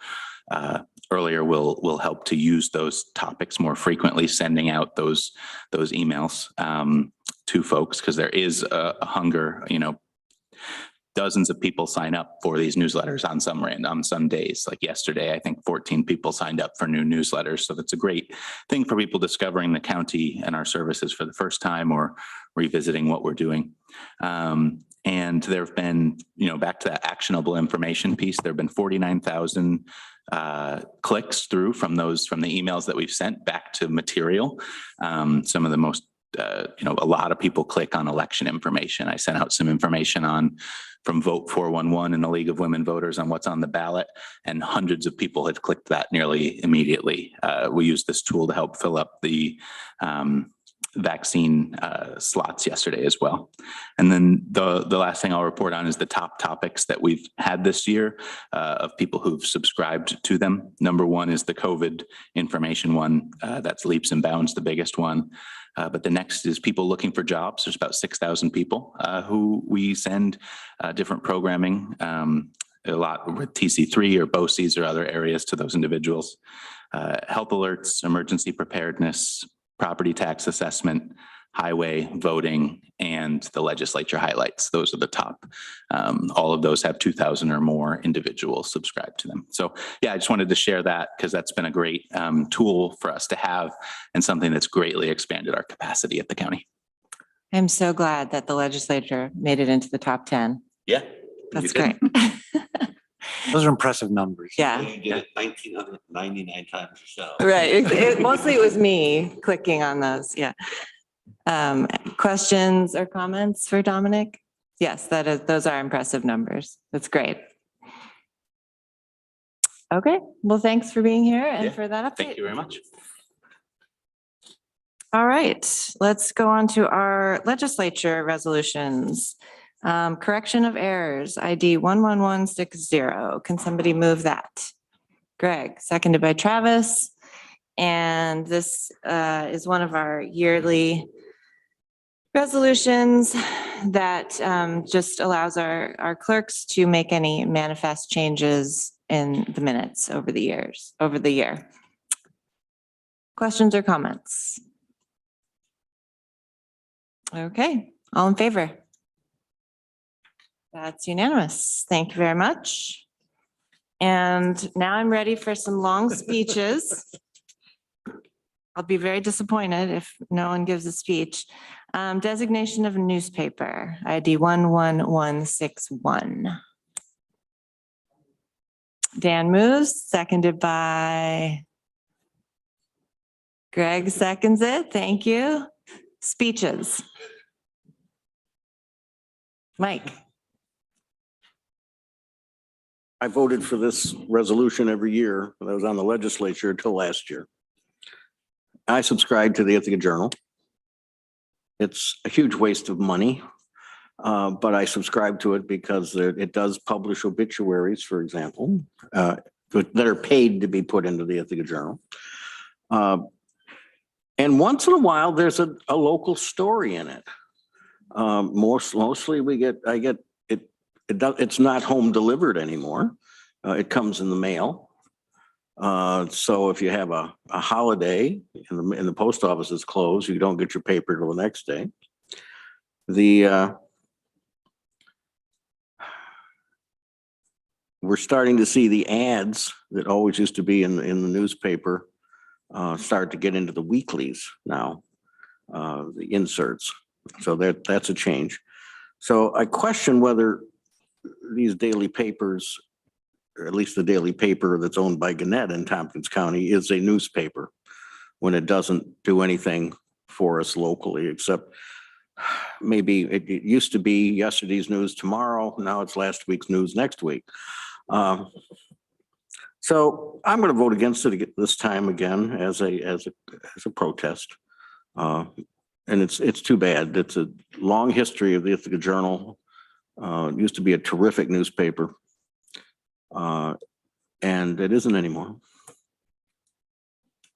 earlier will help to use those topics more frequently, sending out those emails to folks, because there is a hunger. Dozens of people sign up for these newsletters on some days. Like yesterday, I think 14 people signed up for new newsletters. So that's a great thing for people discovering the county and our services for the first time or revisiting what we're doing. And there have been, back to that actionable information piece, there have been 49,000 clicks through from the emails that we've sent back to material. Some of the most, a lot of people click on election information. I sent out some information from Vote 411 and the League of Women Voters on what's on the ballot, and hundreds of people had clicked that nearly immediately. We used this tool to help fill up the vaccine slots yesterday as well. And then the last thing I'll report on is the top topics that we've had this year of people who've subscribed to them. Number one is the COVID information one. That's leaps and bounds, the biggest one. But the next is people looking for jobs. There's about 6,000 people who we send different programming, a lot with TC3 or BOCES or other areas to those individuals. Health alerts, emergency preparedness, property tax assessment, highway, voting, and the legislature highlights. Those are the top. All of those have 2,000 or more individuals subscribed to them. So yeah, I just wanted to share that because that's been a great tool for us to have and something that's greatly expanded our capacity at the county. I'm so glad that the legislature made it into the top 10. Yeah. That's great. Those are impressive numbers. Yeah. You did it 1,999 times yourself. Right. Mostly it was me clicking on those. Yeah. Questions or comments for Dominic? Yes, those are impressive numbers. That's great. Okay. Well, thanks for being here and for that update. Thank you very much. All right, let's go on to our legislature resolutions. Correction of errors, ID 11160. Can somebody move that? Greg, seconded by Travis. And this is one of our yearly resolutions that just allows our clerks to make any manifest changes in the minutes over the year. Questions or comments? Okay, all in favor? That's unanimous. Thank you very much. And now I'm ready for some long speeches. I'll be very disappointed if no one gives a speech. Designation of newspaper, ID 11161. Dan moves, seconded by Greg seconds it. Thank you. Speeches. Mike. I voted for this resolution every year when I was on the legislature until last year. I subscribe to the Ithaca Journal. It's a huge waste of money, but I subscribe to it because it does publish obituaries, for example, that are paid to be put into the Ithaca Journal. And once in a while, there's a local story in it. Mostly I get it. It's not home delivered anymore. It comes in the mail. So if you have a holiday and the post office is closed, you don't get your paper till the next day. We're starting to see the ads that always used to be in the newspaper start to get into the weeklies now, the inserts. So that's a change. So I question whether these daily papers, or at least the daily paper that's owned by Gannett in Tompkins County, is a newspaper when it doesn't do anything for us locally, except maybe it used to be yesterday's news tomorrow. Now it's last week's news next week. So I'm going to vote against it this time again as a protest. And it's too bad. It's a long history of the Ithaca Journal. It used to be a terrific newspaper. And it isn't anymore.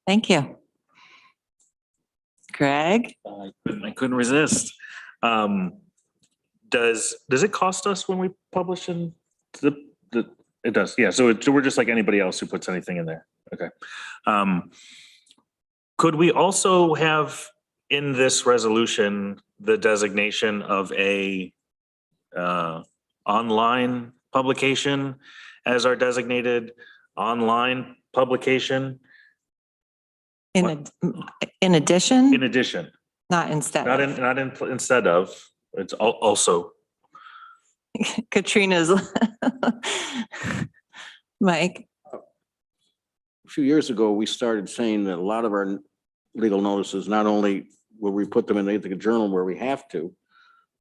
Thank you. Greg? I couldn't resist. Does it cost us when we publish in it does, yeah. So we're just like anybody else who puts anything in there. Okay. Could we also have in this resolution the designation of a online publication as our designated online publication? In addition? In addition, Not instead. not instead of. It's also. Katrina's. Mike. A few years ago, we started saying that a lot of our legal notices, not only will we put them in the Ithaca Journal where we have to,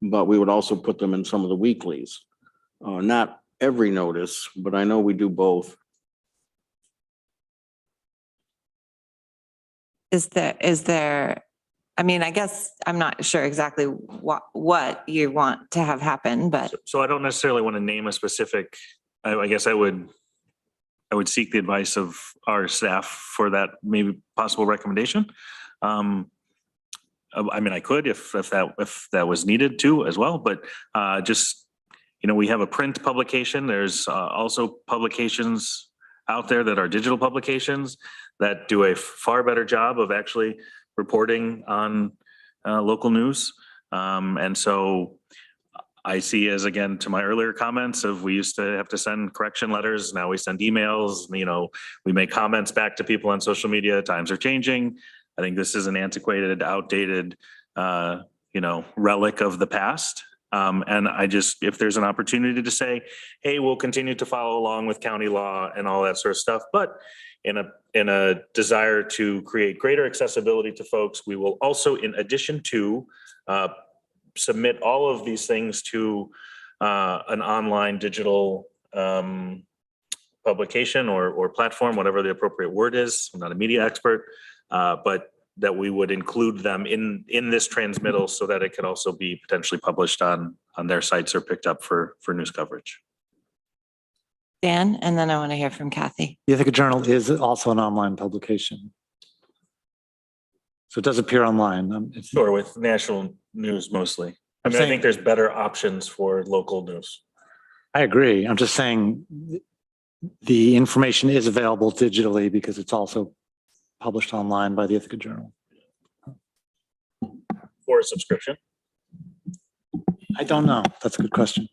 but we would also put them in some of the weeklies. Not every notice, but I know we do both. Is there, I mean, I guess I'm not sure exactly what you want to have happen, but. So I don't necessarily want to name a specific, I guess I would seek the advice of our staff for that maybe possible recommendation. I mean, I could if that was needed too as well, but just, we have a print publication. There's also publications out there that are digital publications that do a far better job of actually reporting on local news. And so I see as, again, to my earlier comments of we used to have to send correction letters. Now we send emails, we make comments back to people on social media. Times are changing. I think this is an antiquated, outdated, relic of the past. And if there's an opportunity to say, hey, we'll continue to follow along with county law and all that sort of stuff, but in a desire to create greater accessibility to folks, we will also, in addition to, submit all of these things to an online digital publication or platform, whatever the appropriate word is. I'm not a media expert, but that we would include them in this transmittal so that it could also be potentially published on their sites or picked up for news coverage. Dan, and then I want to hear from Kathy. The Ithaca Journal is also an online publication. So it does appear online. Sure, with national news mostly. I mean, I think there's better options for local news. I agree. I'm just saying the information is available digitally because it's also published online by the Ithaca Journal. For a subscription. I don't know. That's a good question.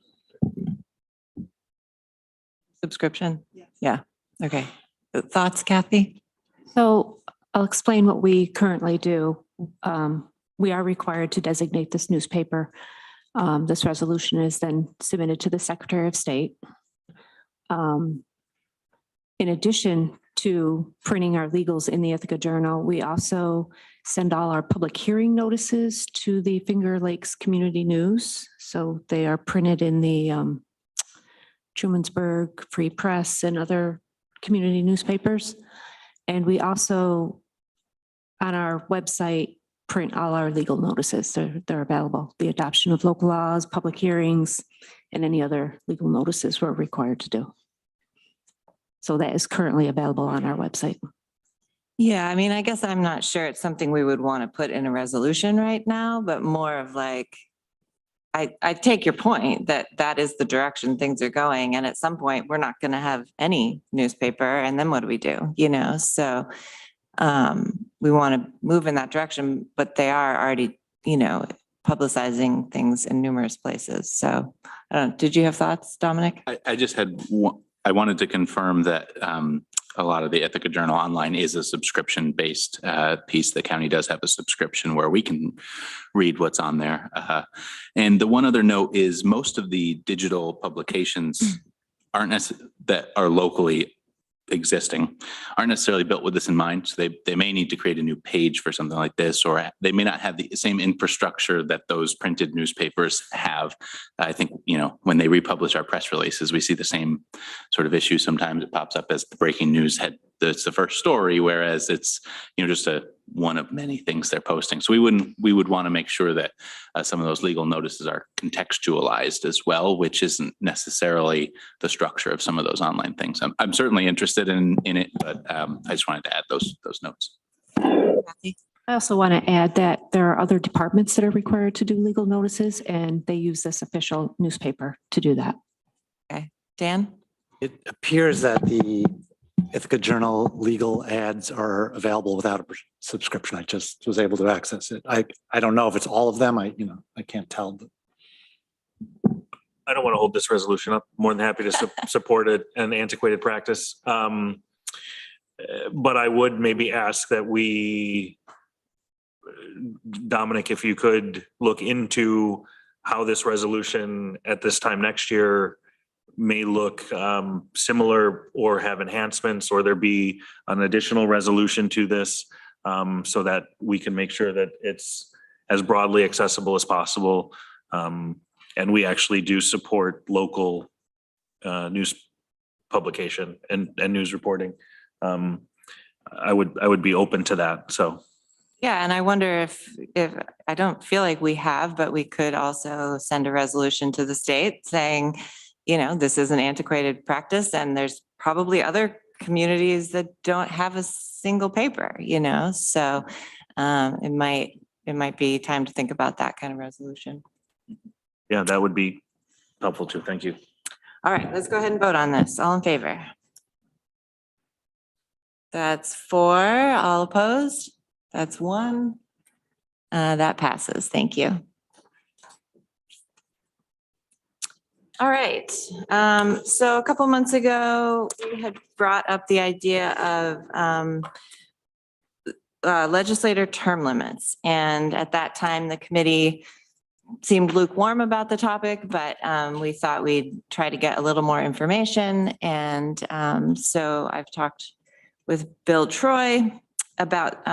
Subscription? Yeah. Okay. Thoughts, Kathy? So I'll explain what we currently do. We are required to designate this newspaper. This resolution is then submitted to the Secretary of State. In addition to printing our legals in the Ithaca Journal, we also send all our public hearing notices to the Finger Lakes Community News. So they are printed in the Trumansburg Free Press and other community newspapers. And we also, on our website, print all our legal notices. They're available. The adoption of local laws, public hearings, and any other legal notices we're required to do. So that is currently available on our website. Yeah, I mean, I guess I'm not sure it's something we would want to put in a resolution right now, but more of like, I take your point that that is the direction things are going. And at some point, we're not going to have any newspaper. And then what do we do? You know, so we want to move in that direction, but they are already, you know, publicizing things in numerous places. So I don't know. Did you have thoughts, Dominic? I just had one, I wanted to confirm that a lot of the Ithaca Journal Online is a subscription-based piece. The county does have a subscription where we can read what's on there. And the one other note is most of the digital publications that are locally existing aren't necessarily built with this in mind. So they may need to create a new page for something like this, or they may not have the same infrastructure that those printed newspapers have. I think, you know, when they republish our press releases, we see the same sort of issue. Sometimes it pops up as the breaking news head. It's the first story, whereas it's, you know, just one of many things they're posting. So we would want to make sure that some of those legal notices are contextualized as well, which isn't necessarily the structure of some of those online things. I'm certainly interested in it, but I just wanted to add those notes. I also want to add that there are other departments that are required to do legal notices, and they use this official newspaper to do that. Okay. Dan? It appears that the Ithaca Journal legal ads are available without a subscription. I just was able to access it. I don't know if it's all of them. I can't tell. But I don't want to hold this resolution up. More than happy to support an antiquated practice. But I would maybe ask that we, Dominic, if you could look into how this resolution at this time next year may look similar or have enhancements, or there be an additional resolution to this so that we can make sure that it's as broadly accessible as possible. And we actually do support local news publication and news reporting. I would be open to that. So. Yeah, and I wonder if I don't feel like we have, but we could also send a resolution to the state saying, you know, this is an antiquated practice, and there's probably other communities that don't have a single paper, you know, so it might be time to think about that kind of resolution. Yeah, that would be helpful too. Thank you. All right, let's go ahead and vote on this. All in favor? That's 4. All opposed? That's 1. That passes. Thank you. All right. So a couple months ago, we had brought up the idea of legislator term limits. And at that time, the committee seemed lukewarm about the topic, but we thought we'd try to get a little more information. And so I've talked with Bill Troy about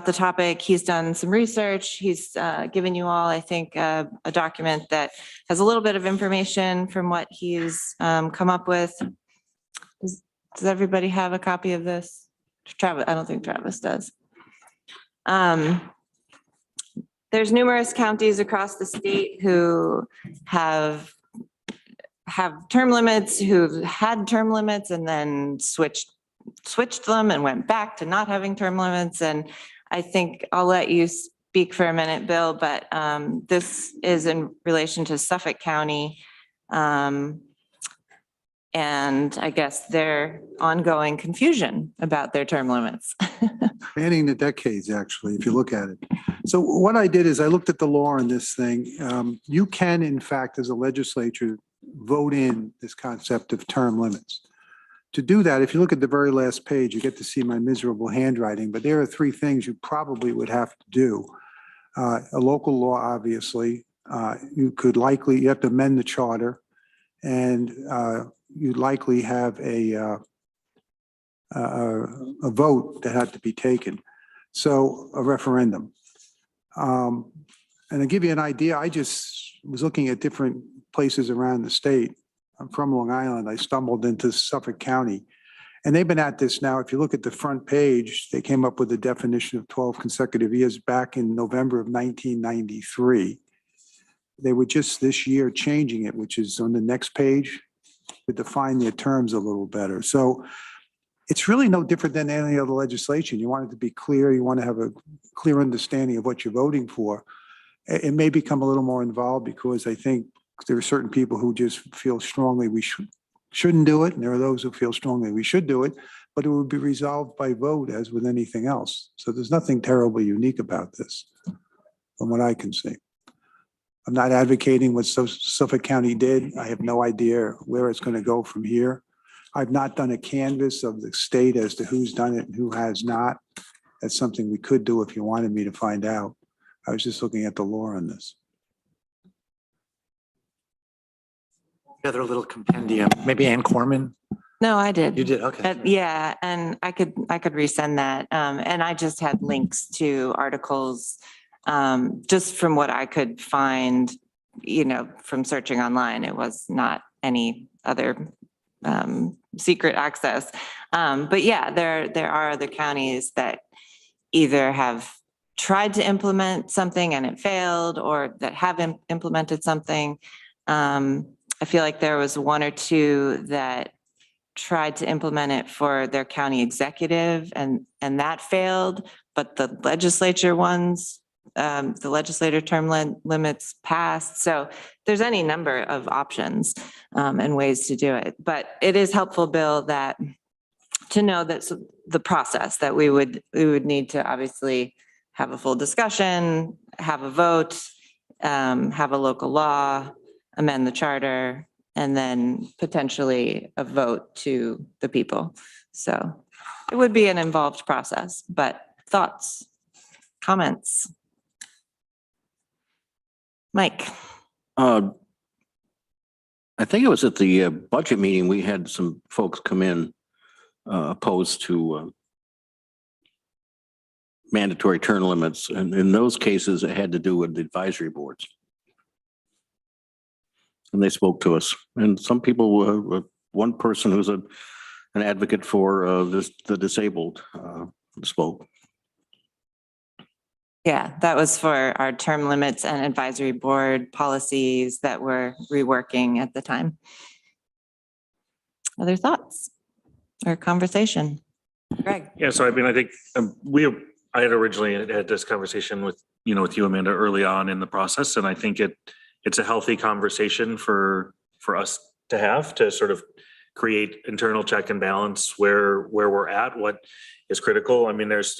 the topic. He's done some research. He's given you all, I think, a document that has a little bit of information from what he's come up with. Does everybody have a copy of this? Travis, I don't think Travis does. There's numerous counties across the state who have term limits, who've had term limits and then switched them and went back to not having term limits. And I think I'll let you speak for a minute, Bill, but this is in relation to Suffolk County. And I guess their ongoing confusion about their term limits. Spanning the decades, actually, if you look at it. So what I did is I looked at the law on this thing. You can, in fact, as a legislature, vote in this concept of term limits. To do that, if you look at the very last page, you get to see my miserable handwriting, but there are three things you probably would have to do. A local law, obviously. You have to amend the charter, and you'd likely have a vote that had to be taken. So a referendum. And to give you an idea, I just was looking at different places around the state. I'm from Long Island. I stumbled into Suffolk County. And they've been at this now. If you look at the front page, they came up with the definition of 12 consecutive years back in November of 1993. They were just this year changing it, which is on the next page, to define their terms a little better. So it's really no different than any other legislation. You want it to be clear. You want to have a clear understanding of what you're voting for. It may become a little more involved because I think there are certain people who just feel strongly we shouldn't do it. And there are those who feel strongly we should do it, but it would be resolved by vote as with anything else. So there's nothing terribly unique about this from what I can see. I'm not advocating what Suffolk County did. I have no idea where it's going to go from here. I've not done a canvass of the state as to who's done it and who has not. That's something we could do if you wanted me to find out. I was just looking at the law on this. The other little compendium, maybe Ann Corman? No, I did. You did, okay. Yeah, and I could resend that. And I just had links to articles, just from what I could find, from searching online. It was not any other secret access. But yeah, there are other counties that either have tried to implement something and it failed, or that have implemented something. I feel like there was one or two that tried to implement it for their county executive and that failed, but the legislature ones, the legislator term limits passed. So there's any number of options and ways to do it. But it is helpful, Bill, to know that the process that we would need to obviously have a full discussion, have a vote, have a local law, amend the charter, and then potentially a vote to the people. So it would be an involved process, but thoughts, comments? Mike? I think it was at the budget meeting, we had some folks come in opposed to mandatory term limits. And in those cases, it had to do with the advisory boards. And they spoke to us. And some people, one person who's an advocate for the disabled spoke. Yeah, that was for our term limits and advisory board policies that we're reworking at the time. Other thoughts or conversation? Greg? Yeah, so I think I had originally had this conversation with you, Amanda, early on in the process, and I think it's a healthy conversation for us to have to sort of create internal check and balance where we're at, what is critical. I mean, there's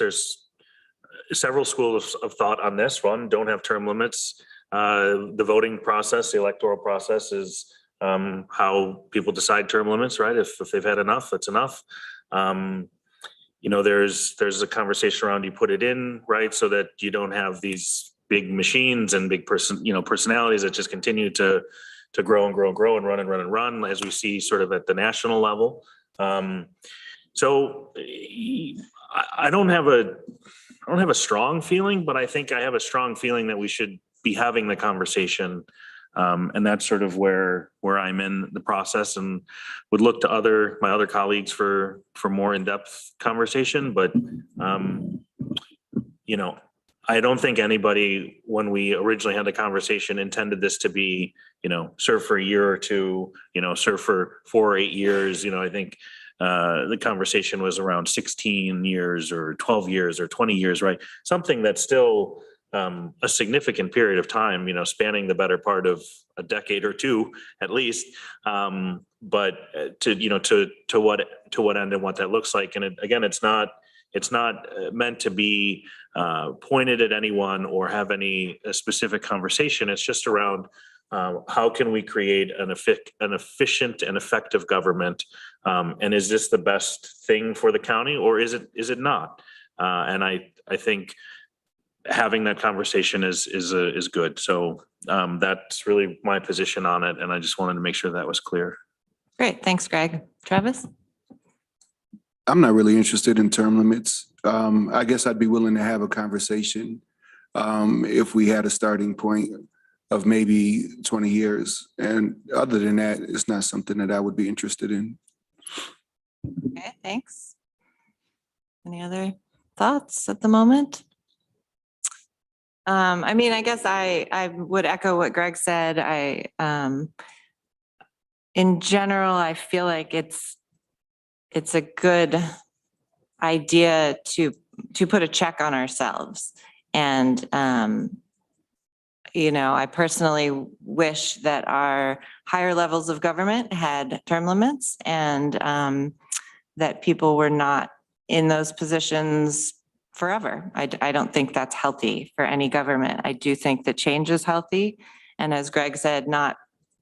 several schools of thought on this. One, don't have term limits. The voting process, the electoral process is how people decide term limits, right? If they've had enough, that's enough. There's a conversation around you put it in, right? So that you don't have these big machines and big personalities that just continue to grow and grow and grow and run as we see sort of at the national level. So I don't have a strong feeling, but I think I have a strong feeling that we should be having the conversation. And that's sort of where I'm in the process, and would look to my other colleagues for more in-depth conversation. But, I don't think anybody, when we originally had the conversation, intended this to be, serve for a year or two, serve for 4 or 8 years. I think the conversation was around 16 years or 12 years or 20 years, right? Something that's still a significant period of time, spanning the better part of a decade or two at least. But to what end and what that looks like. And again, it's not meant to be pointed at anyone or have any specific conversation. It's just around how can we create an efficient and effective government? And is this the best thing for the county, or is it not? And I think having that conversation is good. So that's really my position on it. And I just wanted to make sure that was clear. Great. Thanks, Greg. Travis? I'm not really interested in term limits. I guess I'd be willing to have a conversation if we had a starting point of maybe 20 years. And other than that, it's not something that I would be interested in. Okay, thanks. Any other thoughts at the moment? I guess I would echo what Greg said. In general, I feel like it's a good idea to put a check on ourselves. And, I personally wish that our higher levels of government had term limits and that people were not in those positions forever. I don't think that's healthy for any government. I do think that change is healthy. And as Greg said, not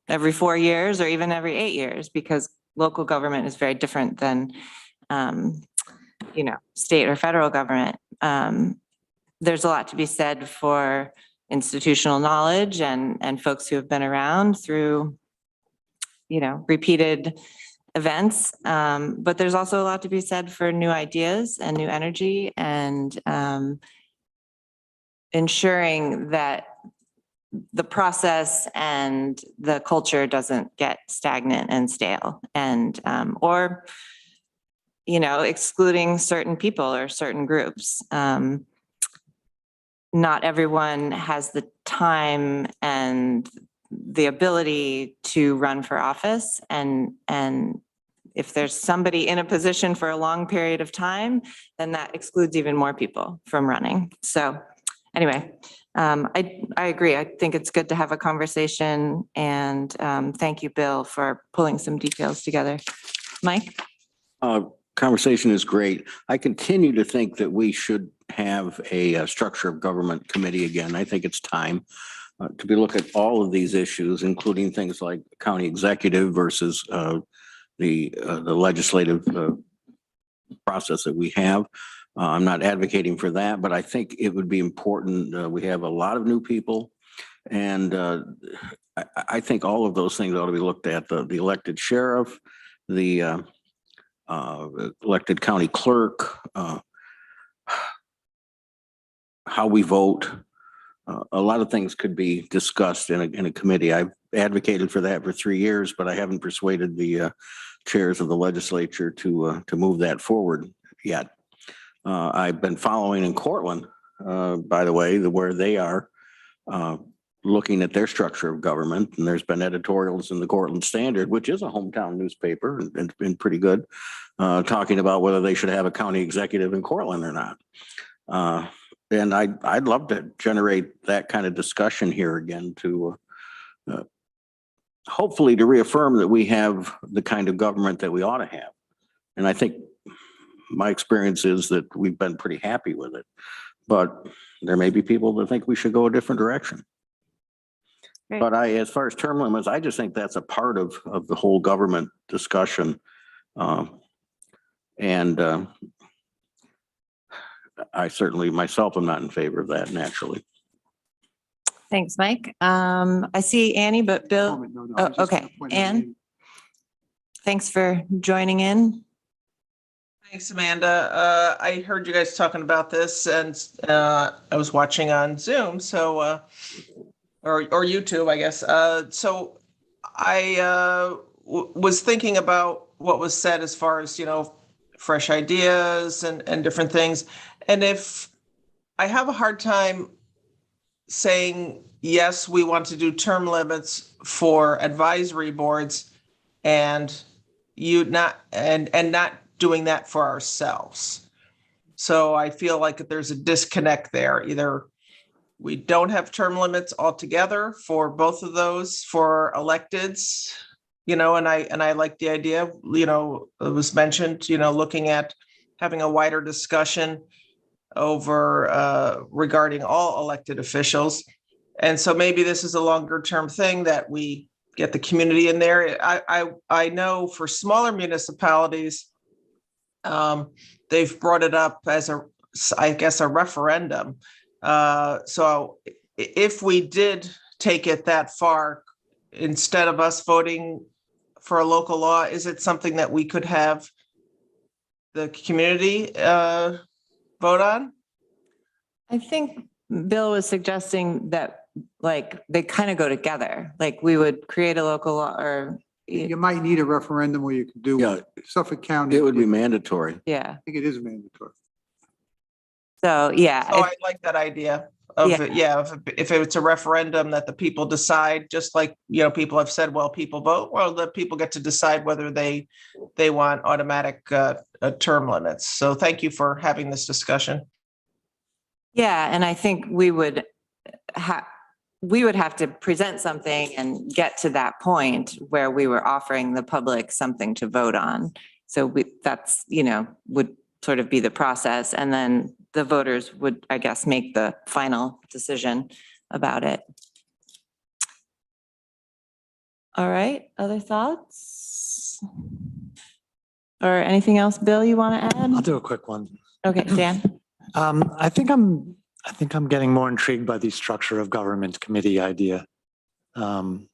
every 4 years or even every 8 years, because local government is very different than, state or federal government. There's a lot to be said for institutional knowledge and folks who have been around through, repeated events. But there's also a lot to be said for new ideas and new energy and ensuring that the process and the culture doesn't get stagnant and stale and, or, excluding certain people or certain groups. Not everyone has the time and the ability to run for office. And if there's somebody in a position for a long period of time, then that excludes even more people from running. So anyway, I agree. I think it's good to have a conversation and thank you, Bill, for pulling some details together. Mike? Conversation is great. I continue to think that we should have a structure of government committee again. I think it's time to look at all of these issues, including things like county executive versus the legislative process that we have. I'm not advocating for that, but I think it would be important. We have a lot of new people, and I think all of those things ought to be looked at. The elected sheriff, the elected county clerk, how we vote. A lot of things could be discussed in a committee. I've advocated for that for 3 years, but I haven't persuaded the chairs of the legislature to move that forward yet. I've been following in Cortland, by the way, where they are looking at their structure of government, and there's been editorials in the Cortland Standard, which is a hometown newspaper and been pretty good, talking about whether they should have a county executive in Cortland or not. And I'd love to generate that kind of discussion here again to hopefully to reaffirm that we have the kind of government that we ought to have. And I think my experience is that we've been pretty happy with it, but there may be people that think we should go a different direction. Great. But as far as term limits, I just think that's a part of the whole government discussion. I certainly myself am not in favor of that naturally. Thanks, Mike. I see Annie, but Bill, okay. Ann, thanks for joining in. Thanks, Amanda. I heard you guys talking about this and I was watching on Zoom, so or YouTube, I guess. So I was thinking about what was said as far as, fresh ideas and different things. And if I have a hard time saying, yes, we want to do term limits for advisory boards and not doing that for ourselves. So I feel like there's a disconnect there. Either we don't have term limits altogether for both of those for electeds, and I like the idea, it was mentioned, looking at having a wider discussion over regarding all elected officials. And so maybe this is a longer term thing that we get the community in there. I know for smaller municipalities, they've brought it up as a referendum. So if we did take it that far, instead of us voting for a local law, is it something that we could have the community vote on? I think Bill was suggesting that like they kind of go together, like we would create a local law or. You might need a referendum where you could do Yeah. Suffolk County. It would be mandatory. Yeah. I think it is mandatory. So, yeah. So I like that idea of, if it's a referendum that the people decide, just like, people have said, well, people vote, well, the people get to decide whether they want automatic term limits. So thank you for having this discussion. Yeah, and I think we would have to present something and get to that point where we were offering the public something to vote on. So that's, would sort of be the process. And then the voters would, I guess, make the final decision about it. All right, other thoughts? Or anything else, Bill, you want to add? I'll do a quick one. Okay, Dan. I think I'm getting more intrigued by the structure of government committee idea. And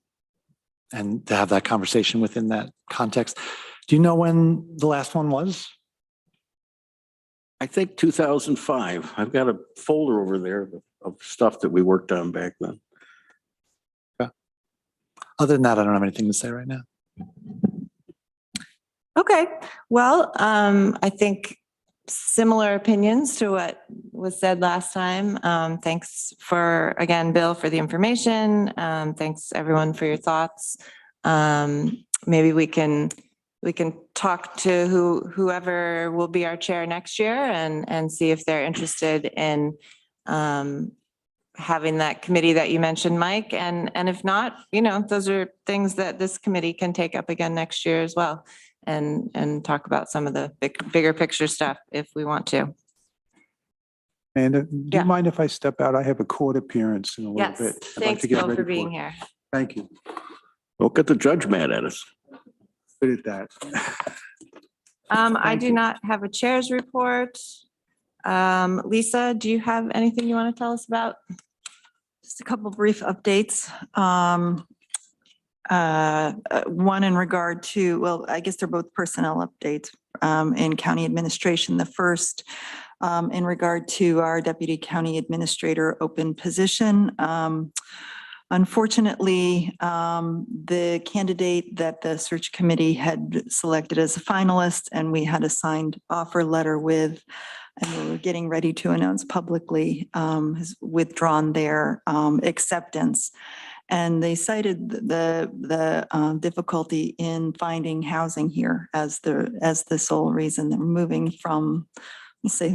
to have that conversation within that context. Do you know when the last one was? I think 2005. I've got a folder over there of stuff that we worked on back then. Other than that, I don't have anything to say right now. Okay, well, I think similar opinions to what was said last time. Thanks again, Bill, for the information. Thanks everyone for your thoughts. Maybe we can talk to whoever will be our chair next year and see if they're interested in having that committee that you mentioned, Mike. And if not, those are things that this committee can take up again next year as well and talk about some of the bigger picture stuff if we want to. And do Yeah. you mind if I step out? I have a court appearance in a little Yes, bit. I'd like thanks, to get Bill, ready for being it. here. Thank you. Don't get the judge mad at us. Good at that. I Thank do you. not have a chair's report. Lisa, do you have anything you want to tell us about? Just a couple brief updates. One in regard to, well, I guess they're both personnel updates in county administration. The first in regard to our deputy county administrator open position. Unfortunately, the candidate that the search committee had selected as a finalist and we had a signed offer letter with, and we were getting ready to announce publicly, has withdrawn their acceptance. And they cited the difficulty in finding housing here as the sole reason. They're moving from, let's say,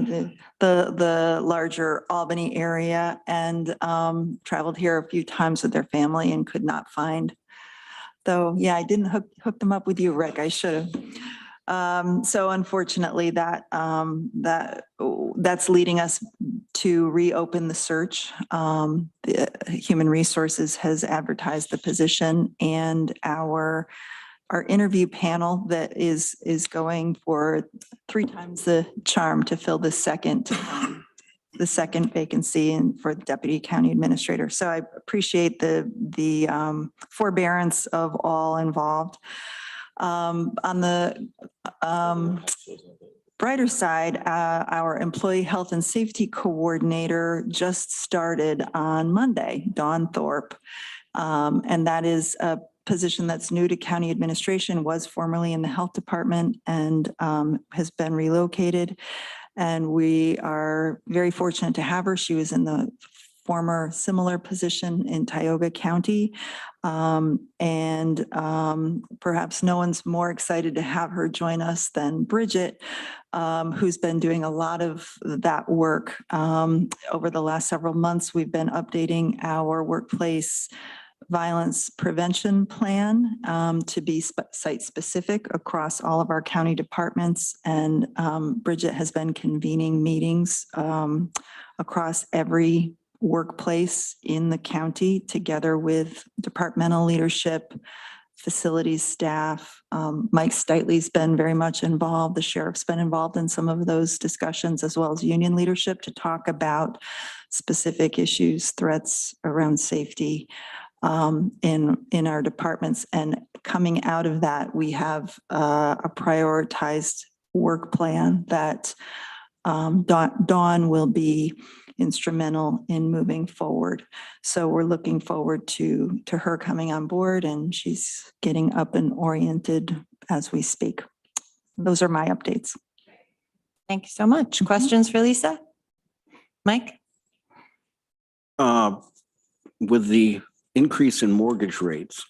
the larger Albany area and traveled here a few times with their family and could not find. Though, yeah, I didn't hook them up with you, Rick. I should have. So unfortunately, that's leading us to reopen the search. The Human Resources has advertised the position, and our interview panel that is going for 3 times the charm to fill the second vacancy and for the deputy county administrator. So I appreciate the forbearance of all involved. On the brighter side, our employee health and safety coordinator just started on Monday, Dawn Thorpe. And that is a position that's new to county administration, was formerly in the health department and has been relocated. And we are very fortunate to have her. She was in the former similar position in Tioga County. Perhaps no one's more excited to have her join us than Bridget, who's been doing a lot of that work. Over the last several months, we've been updating our workplace violence prevention plan to be site-specific across all of our county departments. And Bridget has been convening meetings across every workplace in the county, together with departmental leadership, facilities staff. Mike Steitley's been very much involved. The sheriff's been involved in some of those discussions, as well as union leadership, to talk about specific issues, threats around safety in our departments. And coming out of that, we have a prioritized work plan that Dawn will be instrumental in moving forward. So we're looking forward to her coming on board, and she's getting up and oriented as we speak. Those are my updates. Thank you so much. Questions for Lisa? Mike? With the increase in mortgage rates,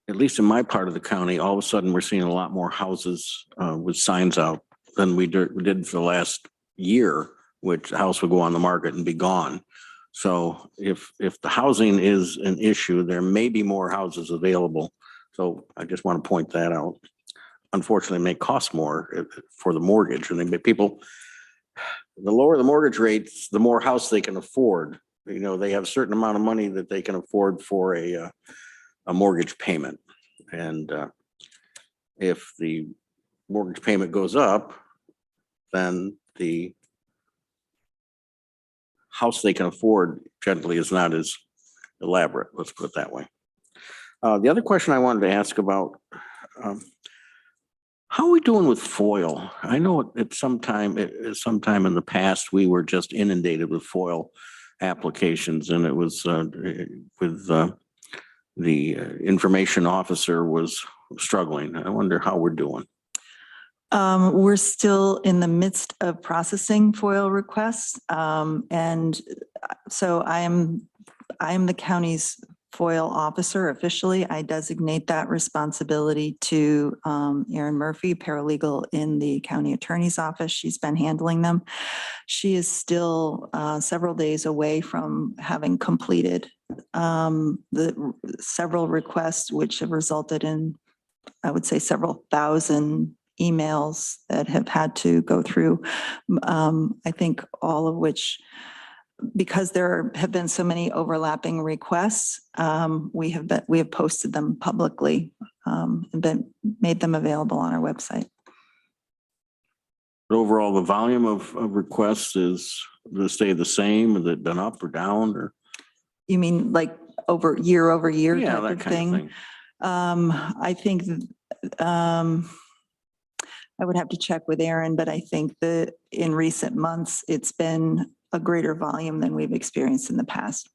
at least in my part of the county, all of a sudden we're seeing a lot more houses with signs out than we did for the last year, which the house would go on the market and be gone. So if the housing is an issue, there may be more houses available. So I just want to point that out. Unfortunately, it may cost more for the mortgage, and the lower the mortgage rates, the more house they can afford. You know, they have a certain amount of money that they can afford for a mortgage payment. And if the mortgage payment goes up, then the house they can afford generally is not as elaborate, let's put it that way. The other question I wanted to ask about, how are we doing with FOIL? I know at some time in the past, we were just inundated with FOIL applications, and it was with the information officer was struggling. I wonder how we're doing. We're still in the midst of processing FOIL requests. And so I am the county's FOIL officer officially. I designate that responsibility to Erin Murphy, paralegal in the county attorney's office. She's been handling them. She is still several days away from having completed the several requests, which have resulted in, I would say, several thousand emails that have had to go through. I think all of which, because there have been so many overlapping requests, we have posted them publicly and made them available on our website. But overall, the volume of requests does it stay the same? Has it been up or down? Or You mean like over year yeah, type that of kind thing? of thing. I think I would have to check with Erin, but I think that in recent months, it's been a greater volume than we've experienced in the past.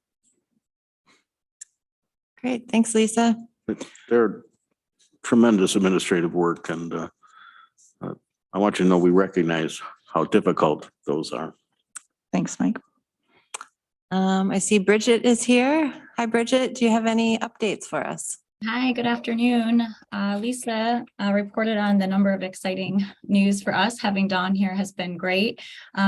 Great. Thanks, Lisa. They're tremendous administrative work, and I want you to know we recognize how difficult those are. Thanks, Mike. I see Bridget is here. Hi, Bridget. Do you have any updates for us? Hi, good afternoon. Lisa reported on the number of exciting news for us. Having Dawn here has been great.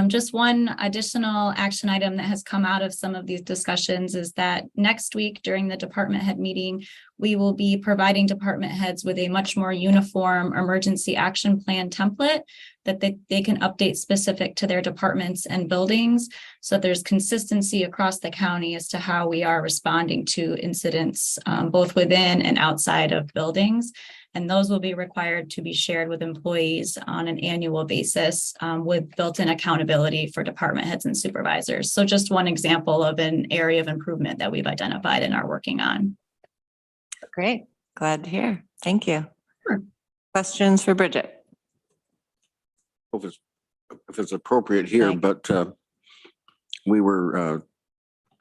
Just one additional action item that has come out of some of these discussions is that next week during the department head meeting, we will be providing department heads with a much more uniform emergency action plan template that they can update specific to their departments and buildings. So there's consistency across the county as to how we are responding to incidents, both within and outside of buildings. And those will be required to be shared with employees on an annual basis with built-in accountability for department heads and supervisors. So just one example of an area of improvement that we've identified and are working on. Great. Glad to hear. Thank you. Sure. Questions for Bridget? If it's appropriate here, Okay. but we were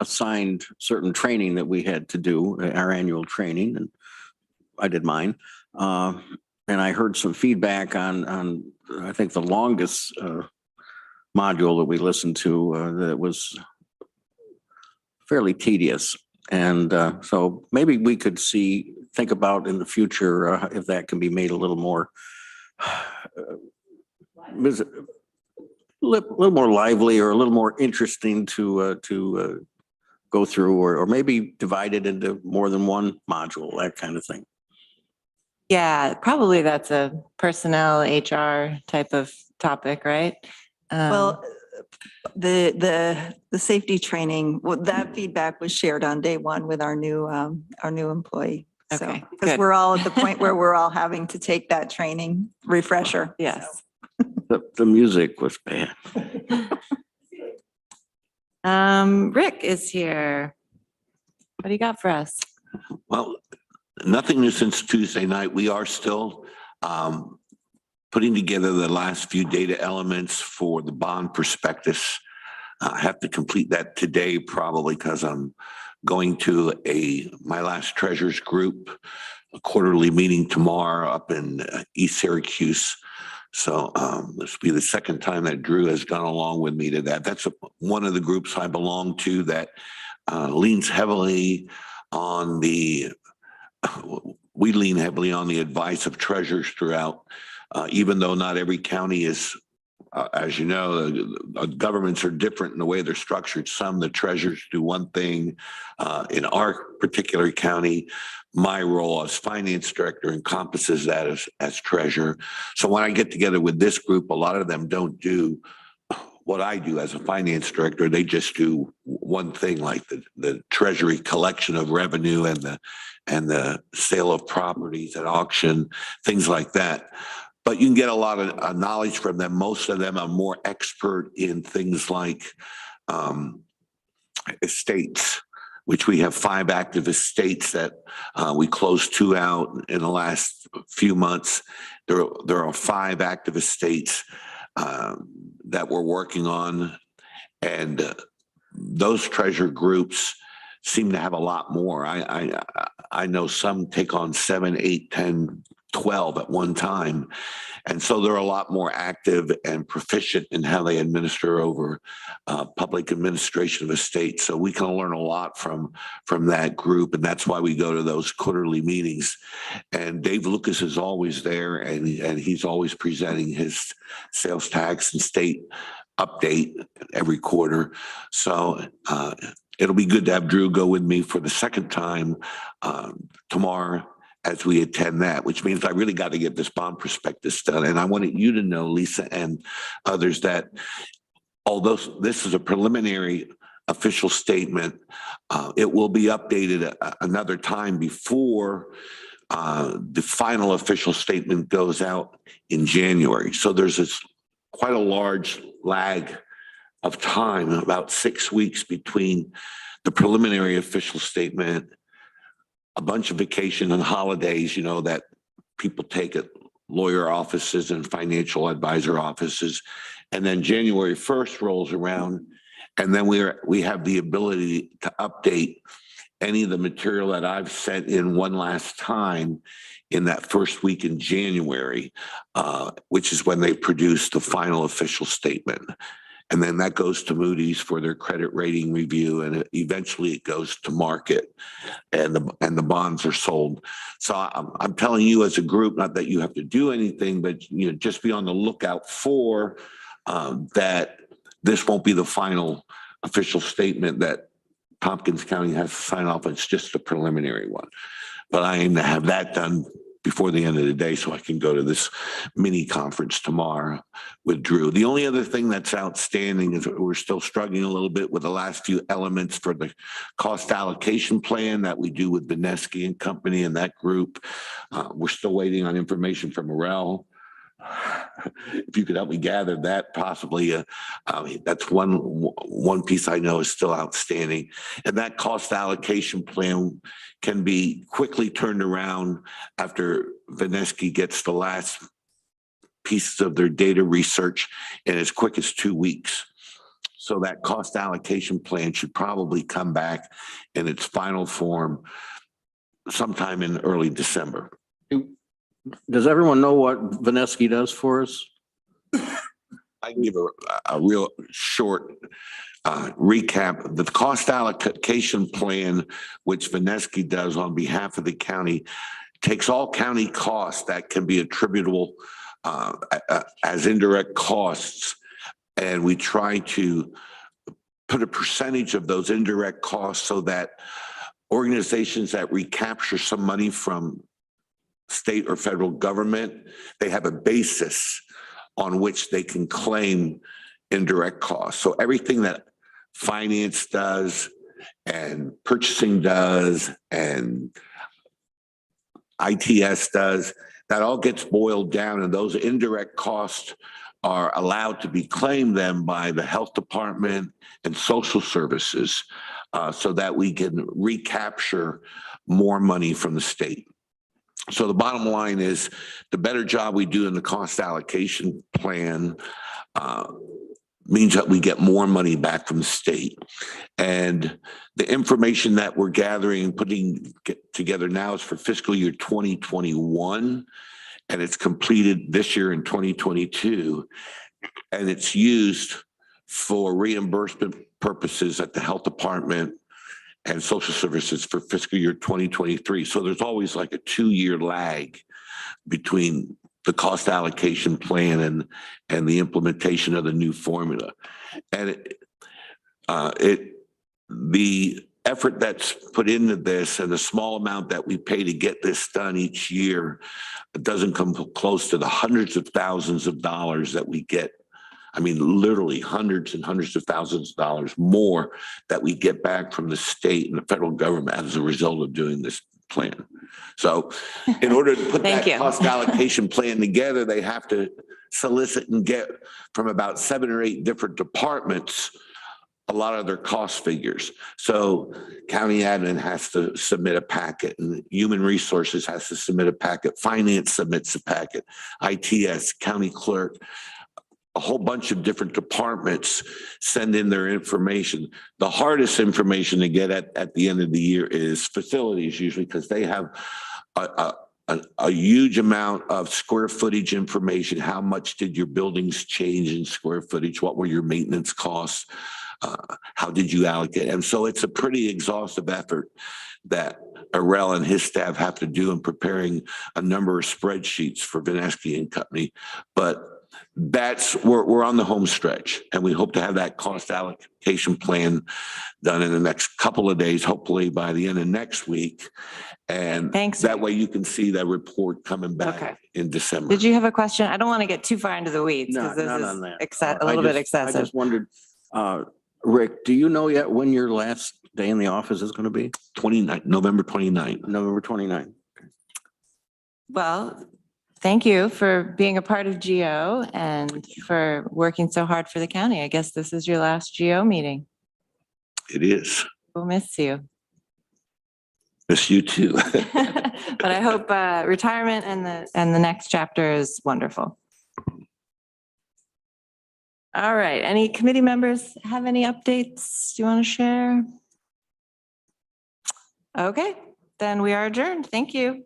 assigned certain training that we had to do, our annual training, and I did mine. And I heard some feedback on I think the longest module that we listened to that was fairly tedious. And so maybe we could think about in the future if that can be made a little more little more lively or a little more interesting to go through, or maybe divide it into more than one module, that kind of thing. Yeah, probably that's a personnel HR type of topic, right? Well, the safety training, well, that feedback was shared on day one with our new employee. So, Okay, because good. we're all at the point where we're all having to take that training refresher. Yes. The music was bad. Rick is here. What do you got for us? Well, nothing new since Tuesday night. We are still putting together the last few data elements for the bond prospectus. I have to complete that today probably because I'm going to my last treasurers group, a quarterly meeting tomorrow up in East Syracuse. So this will be the second time that Drew has gone along with me to that. That's one of the groups I belong to that leans heavily on we lean heavily on the advice of treasurers throughout, even though not every county is, as you know, governments are different in the way they're structured. Some, the treasurers do one thing. In our particular county, my role as finance director encompasses that as treasurer. So when I get together with this group, a lot of them don't do what I do as a finance director. They just do one thing, like the treasury collection of revenue and the sale of properties at auction, things like that. But you can get a lot of knowledge from them. Most of them are more expert in things like estates, which we have 5 active estates that we closed 2 out in the last few months. There are 5 active estates that we're working on, and those treasure groups seem to have a lot more. I know some take on 7, 8, 10, 12 at one time. And so they're a lot more active and proficient in how they administer over public administration of estates. So we can learn a lot from that group. And that's why we go to those quarterly meetings. And Dave Lucas is always there, and he's always presenting his sales tax and state update every quarter. So it'll be good to have Drew go with me for the second time tomorrow as we attend that, which means I really got to get this bond prospectus done. And I wanted you to know, Lisa and others, that although this is a preliminary official statement, it will be updated another time before the final official statement goes out in January. So there's quite a large lag of time, about 6 weeks between the preliminary official statement, a bunch of vacation and holidays, that people take at lawyer offices and financial advisor offices. And then January 1st rolls around, and then we have the ability to update any of the material that I've sent in one last time in that first week in January, which is when they produce the final official statement. And then that goes to Moody's for their credit rating review, and eventually it goes to market, and the bonds are sold. So I'm telling you as a group, not that you have to do anything, but just be on the lookout for that. This won't be the final official statement that Tompkins County has to sign off. It's just a preliminary one. But I aim to have that done before the end of the day so I can go to this mini conference tomorrow with Drew. The only other thing that's outstanding is we're still struggling a little bit with the last few elements for the cost allocation plan that we do with Vineski and Company and that group. We're still waiting on information from Morel. If you could help me gather that, possibly, that's one piece I know is still outstanding. And that cost allocation plan can be quickly turned around after Vineski gets the last pieces of their data research in as quick as 2 weeks. So that cost allocation plan should probably come back in its final form sometime in early December. Does everyone know what Vineski does for us? I can give a real short recap, the cost allocation plan, which Vineski does on behalf of the county, takes all county costs that can be attributable as indirect costs. And we try to put a percentage of those indirect costs so that organizations that recapture some money from state or federal government, they have a basis on which they can claim indirect costs. So everything that finance does and purchasing does and ITS does, that all gets boiled down, and those indirect costs are allowed to be claimed then by the health department and social services so that we can recapture more money from the state. So the bottom line is the better job we do in the cost allocation plan means that we get more money back from the state. And the information that we're gathering and putting together now is for fiscal year 2021, and it's completed this year in 2022. And it's used for reimbursement purposes at the health department and social services for fiscal year 2023. So there's always like a 2-year lag between the cost allocation plan and the implementation of the new formula. And the effort that's put into this and the small amount that we pay to get this done each year doesn't come close to the hundreds of thousands of dollars that we get. I mean, literally hundreds and hundreds of thousands of dollars more that we get back from the state and the federal government as a result of doing this plan. So in order to put that cost allocation plan together, they have to solicit and get from about 7 or 8 different departments a lot of their cost figures. So county admin has to submit a packet, and human resources has to submit a packet. Finance submits a packet. ITS, county clerk, a whole bunch of different departments send in their information. The hardest information to get at the end of the year is facilities, usually, because they have a huge amount of square footage information. How much did your buildings change in square footage? What were your maintenance costs? How did you allocate? And so it's a pretty exhaustive effort that Arel and his staff have to do in preparing a number of spreadsheets for Vineski and Company. But we're on the home stretch, and we hope to have that cost allocation plan done in the next couple of days, hopefully by the end of next week. And that way you can see that report coming back in December. Did you have a question? I don't want to get too far into the weeds because this is a little bit excessive. I just wondered, Rick, do you know yet when your last day in the office is going to be? November 29th. November 29th. Well, thank you for being a part of GO and for working so hard for the county. I guess this is your last GO meeting. It is. We'll miss you. Miss you too. But I hope retirement and the next chapter is wonderful. All right. Any committee members have any updates you want to share? Okay, then we are adjourned. Thank you.